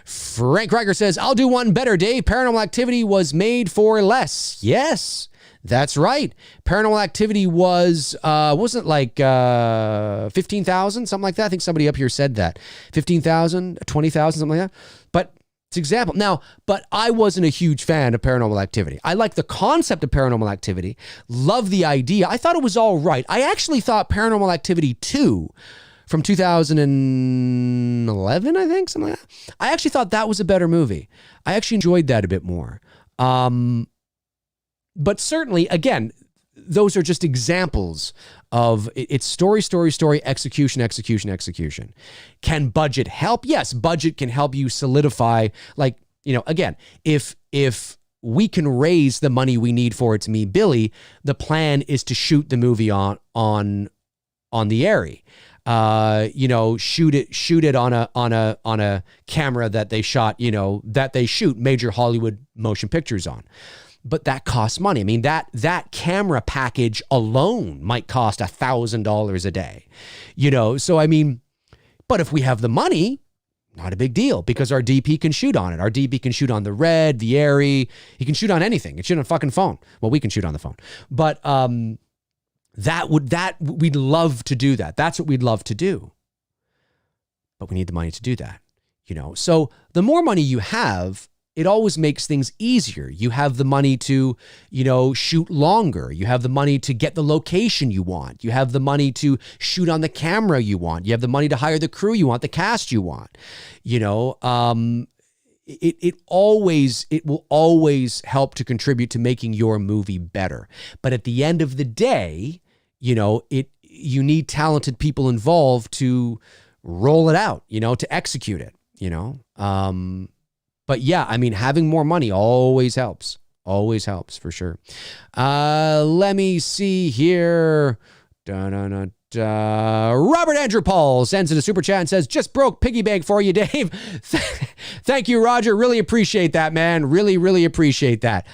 Frank Riker says, I'll do one better, Dave. Paranormal Activity was made for less. Yes, that's right. Paranormal Activity was, wasn't like 15,000, something like that. I think somebody up here said that. 15,000, 20,000, something like that. But it's example. Now, but I wasn't a huge fan of Paranormal Activity. I like the concept of Paranormal Activity. Love the idea. I thought it was all right. I actually thought Paranormal Activity 2 from 2011, I think, something like that. I actually thought that was a better movie. I actually enjoyed that a bit more. But certainly, again, those are just examples of it's story, execution. Can budget help? Yes, budget can help you solidify, like, you know, again, if we can raise the money we need for It's Me, Billy, the plan is to shoot the movie on the Airy. You know, shoot it on a camera that they shot, you know, that they shoot major Hollywood motion pictures on. But that costs money. I mean, that camera package alone might cost $1,000 a day, you know? So, I mean, but if we have the money, not a big deal because our DP can shoot on it. Our DP can shoot on the Red, the Airy. He can shoot on anything. It shoot on a fucking phone. Well, we can shoot on the phone, but, we'd love to do that. That's what we'd love to do. But we need the money to do that, you know? So the more money you have, it always makes things easier. You have the money to, shoot longer. You have the money to get the location you want. You have the money to shoot on the camera you want. You have the money to hire the crew you want, the cast you want. It will always help to contribute to making your movie better. But at the end of the day, you need talented people involved to roll it out, to execute it, But yeah, I mean, having more money always helps. Always helps for sure. Let me see here. Robert Andrew Paul sends in a super chat and says, just broke piggy bank for you, Dave. Thank you, Roger. Really appreciate that, man. Really, really appreciate that.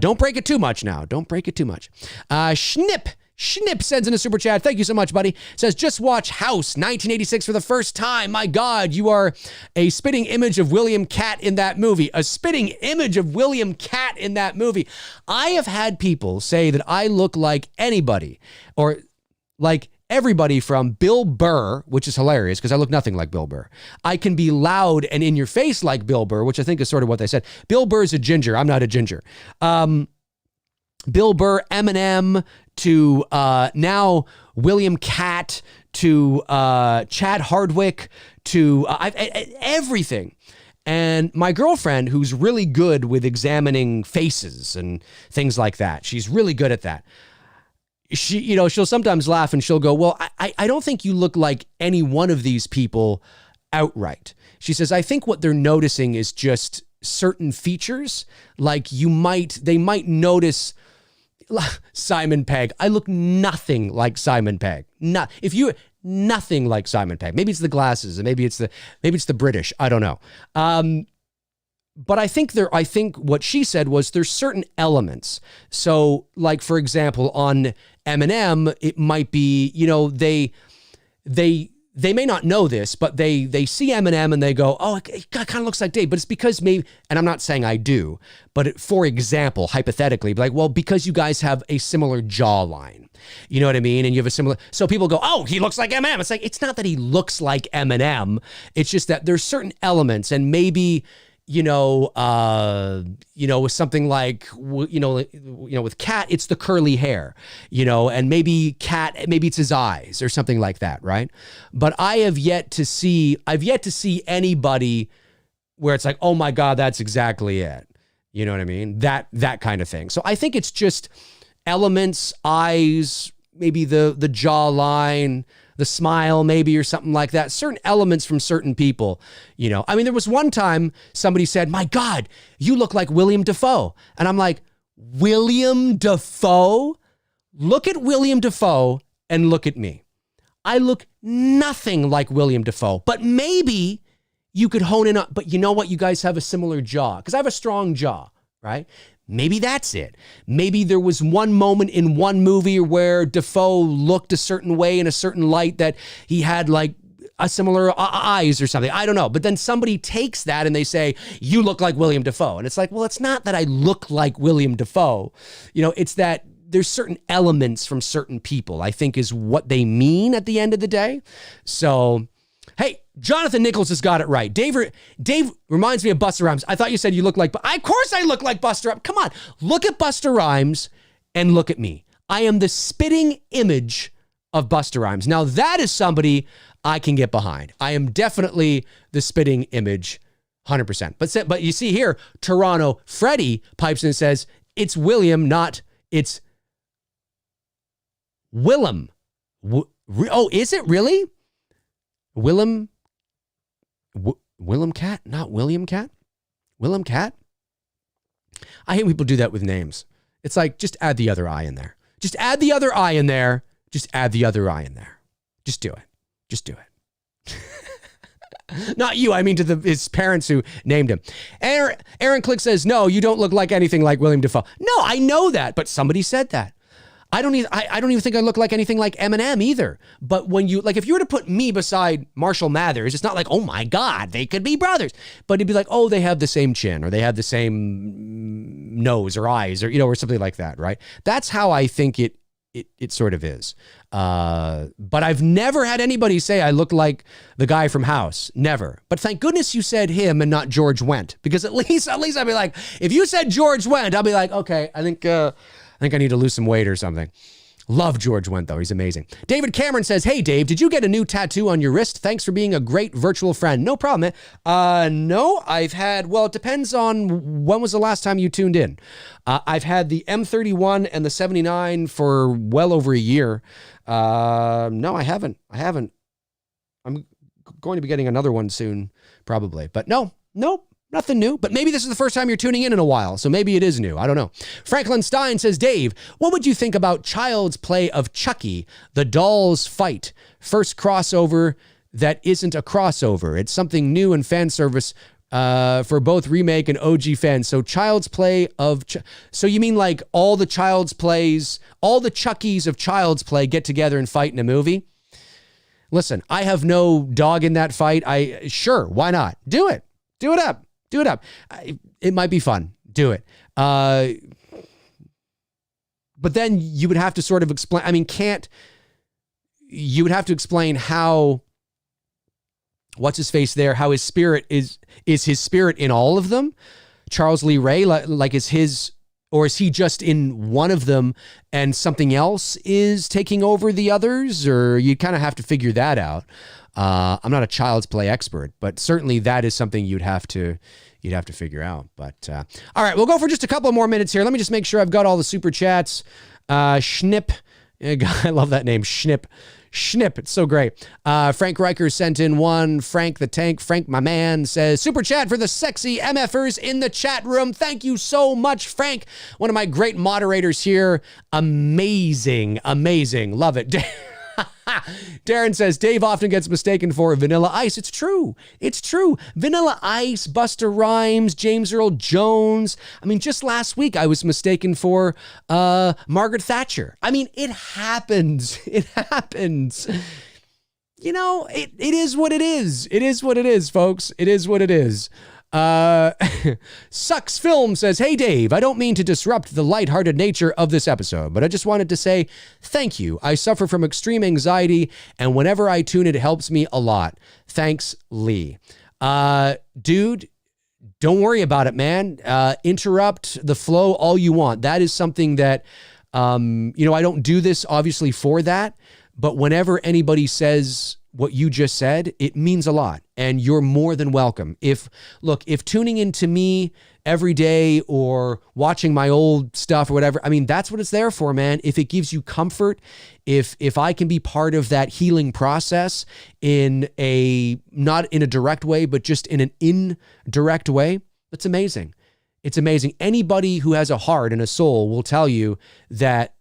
Don't break it too much now. Don't break it too much. Schnip sends in a super chat. Thank you so much, buddy. Says, just watch House 1986 for the first time. My God, you are a spitting image of William Catt in that movie. A spitting image of William Catt in that movie. I have had people say that I look like anybody or like everybody from Bill Burr, which is hilarious because I look nothing like Bill Burr. I can be loud and in your face like Bill Burr, which I think is sort of what they said. Bill Burr's a ginger. I'm not a ginger. Bill Burr, Eminem, to now William Catt, to Chad Hardwick, to everything. And my girlfriend, who's really good with examining faces and things like that, she's really good at that. She'll sometimes laugh and she'll go, well, I don't think you look like any one of these people outright. She says, I think what they're noticing is just certain features. Like they might notice Simon Pegg. I look nothing like Simon Pegg. Nothing like Simon Pegg. Maybe it's the glasses, and maybe it's the British. I don't know. But I think what she said was there's certain elements. So, like for example, on Eminem, it might be they may not know this, but they see Eminem and they go, oh, it kind of looks like Dave. But it's because maybe, and I'm not saying I do, but for example, hypothetically, like, well, because you guys have a similar jawline, you know what I mean? And you have a similar, so people go, oh, he looks like Eminem. It's like, it's not that he looks like Eminem. It's just that there's certain elements, and maybe, with something like, with Cat, it's the curly hair, and maybe it's his eyes or something like that, right? But I've yet to see anybody where it's like, oh my God, that's exactly it. You know what I mean? That kind of thing. So I think it's just elements, eyes, maybe the jawline, the smile maybe, or something like that. Certain elements from certain people, I mean, there was one time somebody said, my God, you look like William Dafoe. And I'm like, William Dafoe? Look at William Dafoe and look at me. I look nothing like William Dafoe, but maybe you could hone in on, but you know what? You guys have a similar jaw, because I have a strong jaw, right? Maybe that's it. Maybe there was one moment in one movie where Dafoe looked a certain way in a certain light that he had like a similar eyes or something. I don't know. But then somebody takes that and they say, you look like William Dafoe. And it's like, well, it's not that I look like William Dafoe. It's that there's certain elements from certain people, I think, is what they mean at the end of the day. So, hey, Jonathan Nichols has got it right. Dave reminds me of Busta Rhymes. I thought you said you look like, of course I look like Busta Rhymes. Come on, look at Busta Rhymes and look at me. I am the spitting image of Busta Rhymes. Now that is somebody I can get behind. I am definitely the spitting image, 100%. But you see here, Toronto Freddie pipes in and says, it's William, it's Willem. Oh, is it really? Willem Catt, not William Catt? Willem Catt? I hate when people do that with names. It's like, just add the other I in there. Just add the other I in there. Just add the other I in there. Just do it. Just do it. Not you, I mean to his parents who named him. Aaron Click says, no, you don't look like anything like William Dafoe. No, I know that, but somebody said that. I don't even think I look like anything like Eminem either. But when if you were to put me beside Marshall Mathers, it's not like, oh my God, they could be brothers. But it'd be like, oh, they have the same chin, or they have the same nose or eyes, or, or something like that, right? That's how I think it it sort of is. But I've never had anybody say I look like the guy from House. Never. But thank goodness you said him and not George Wendt, because at least I'd be like, if you said George Wendt, I'll be like, okay, I think I need to lose some weight or something. Love George Wendt, though. He's amazing. David Cameron says, hey, Dave, did you get a new tattoo on your wrist? Thanks for being a great virtual friend. No problem, man. No, I've had, well, it depends on when was the last time you tuned in. I've had the M31 and the 79 for well over a year. No, I haven't. I'm going to be getting another one soon, probably. But no, nothing new, but maybe this is the first time you're tuning in a while, so maybe it is new. I don't know. Franklin Stein says, Dave, what would you think about Child's Play of Chucky, the Dolls Fight? First crossover that isn't a crossover. It's something new and fan service for both remake and OG fans. So Child's Play of... So you mean like all the Child's Plays, all the Chuckies of Child's Play get together and fight in a movie? Listen, I have no dog in that fight. Sure, why not? Do it. Do it up. Do it up. It might be fun. Do it. But then you would have to sort of explain. I mean, you would have to explain how, what's his face there, how his spirit is his spirit in all of them? Charles Lee Ray, like is his, or is he just in one of them and something else is taking over the others? Or you kind of have to figure that out. I'm not a Child's Play expert, but certainly that is something you'd have to figure out. But all right, we'll go for just a couple more minutes here. Let me just make sure I've got all the super chats. Schnip, I love that name, Schnip. It's so great. Frank Riker sent in one. Frank the Tank, Frank my man, says, super chat for the sexy MFers in the chat room. Thank you so much, Frank. One of my great moderators here. Amazing. Love it. Darren says, Dave often gets mistaken for Vanilla Ice. It's true. Vanilla Ice, Busta Rhymes, James Earl Jones. I mean, just last week I was mistaken for Margaret Thatcher. I mean, it happens. You know, it is what it is. It is what it is, folks. It is what it is. Sucks Film says, hey Dave, I don't mean to disrupt the lighthearted nature of this episode, but I just wanted to say thank you. I suffer from extreme anxiety, and whenever I tune it helps me a lot. Thanks, Lee. Dude, don't worry about it, man. Interrupt the flow all you want. That is something that, I don't do this obviously for that, but whenever anybody says what you just said, it means a lot, and you're more than welcome. If tuning into me every day or watching my old stuff or whatever, I mean, that's what it's there for, man. If it gives you comfort, if I can be part of that healing process in not in a direct way, but just in an indirect way, that's amazing. It's amazing. Anybody who has a heart and a soul will tell you that,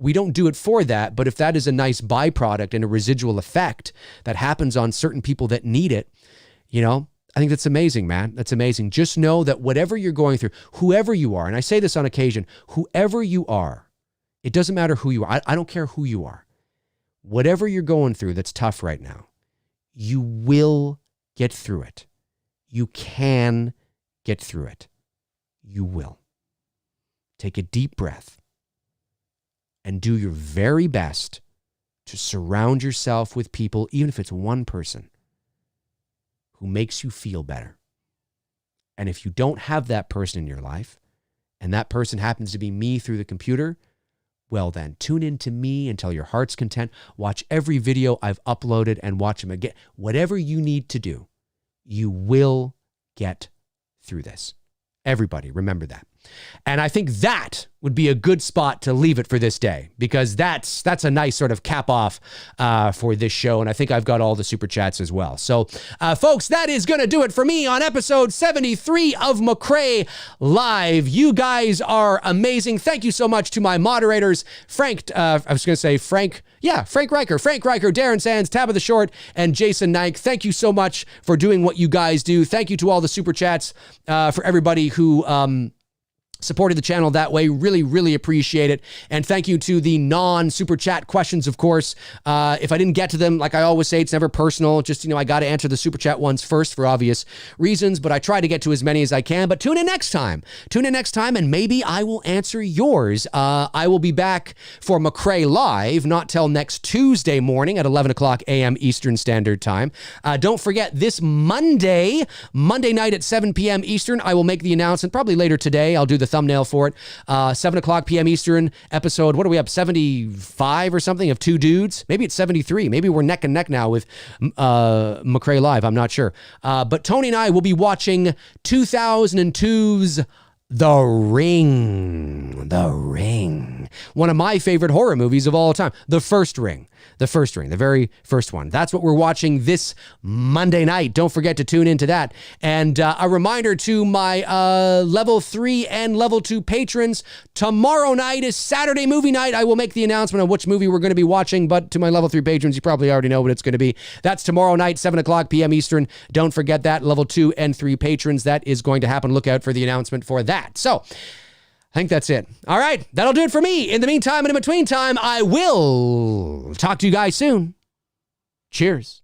we don't do it for that, but if that is a nice byproduct and a residual effect that happens on certain people that need it, I think that's amazing, man. That's amazing. Just know that whatever you're going through, whoever you are, and I say this on occasion, whoever you are, it doesn't matter who you are. I don't care who you are. Whatever you're going through that's tough right now, you will get through it. You can get through it. You will. Take a deep breath. And do your very best to surround yourself with people, even if it's one person, who makes you feel better. And if you don't have that person in your life, and that person happens to be me through the computer, well then, tune in to me until your heart's content. Watch every video I've uploaded and watch them again. Whatever you need to do, you will get through this. Everybody, remember that. And I think that would be a good spot to leave it for this day, because that's a nice sort of cap off for this show. And I think I've got all the super chats as well. So, folks, that is going to do it for me on episode 73 of MCRAE Live. You guys are amazing. Thank you so much to my moderators, Frank Riker, Darren Sands, Tabitha Short, and Jason Nike. Thank you so much for doing what you guys do. Thank you to all the super chats, for everybody who supported the channel that way. Really, really appreciate it. And thank you to the non-super chat questions, of course. If I didn't get to them, like I always say, it's never personal. Just, I got to answer the super chat ones first for obvious reasons, but I try to get to as many as I can. But tune in next time. And maybe I will answer yours. I will be back for MCRAE Live, not till next Tuesday morning at 11 o'clock a.m. Eastern Standard Time. Don't forget, this Monday night at 7 p.m. Eastern, I will make the announcement, probably later today. I'll do the thumbnail for it. 7 o'clock p.m. Eastern episode. What are we up? 75 or something of Two Dudes? Maybe it's 73. Maybe we're neck and neck now with MCRAE Live. I'm not sure. But Tony and I will be watching 2002's The Ring. One of my favorite horror movies of all time. The First Ring. The very first one. That's what we're watching this Monday night. Don't forget to tune into that. And a reminder to my level 3 and level 2 patrons, tomorrow night is Saturday movie night. I will make the announcement on which movie we're going to be watching, but to my level 3 patrons, you probably already know what it's going to be. That's tomorrow night, 7 o'clock p.m. Eastern. Don't forget that. Level 2 and 3 patrons, that is going to happen. Look out for the announcement for that. So, I think that's it. All right, that'll do it for me. In the meantime and in between time, I will talk to you guys soon. Cheers.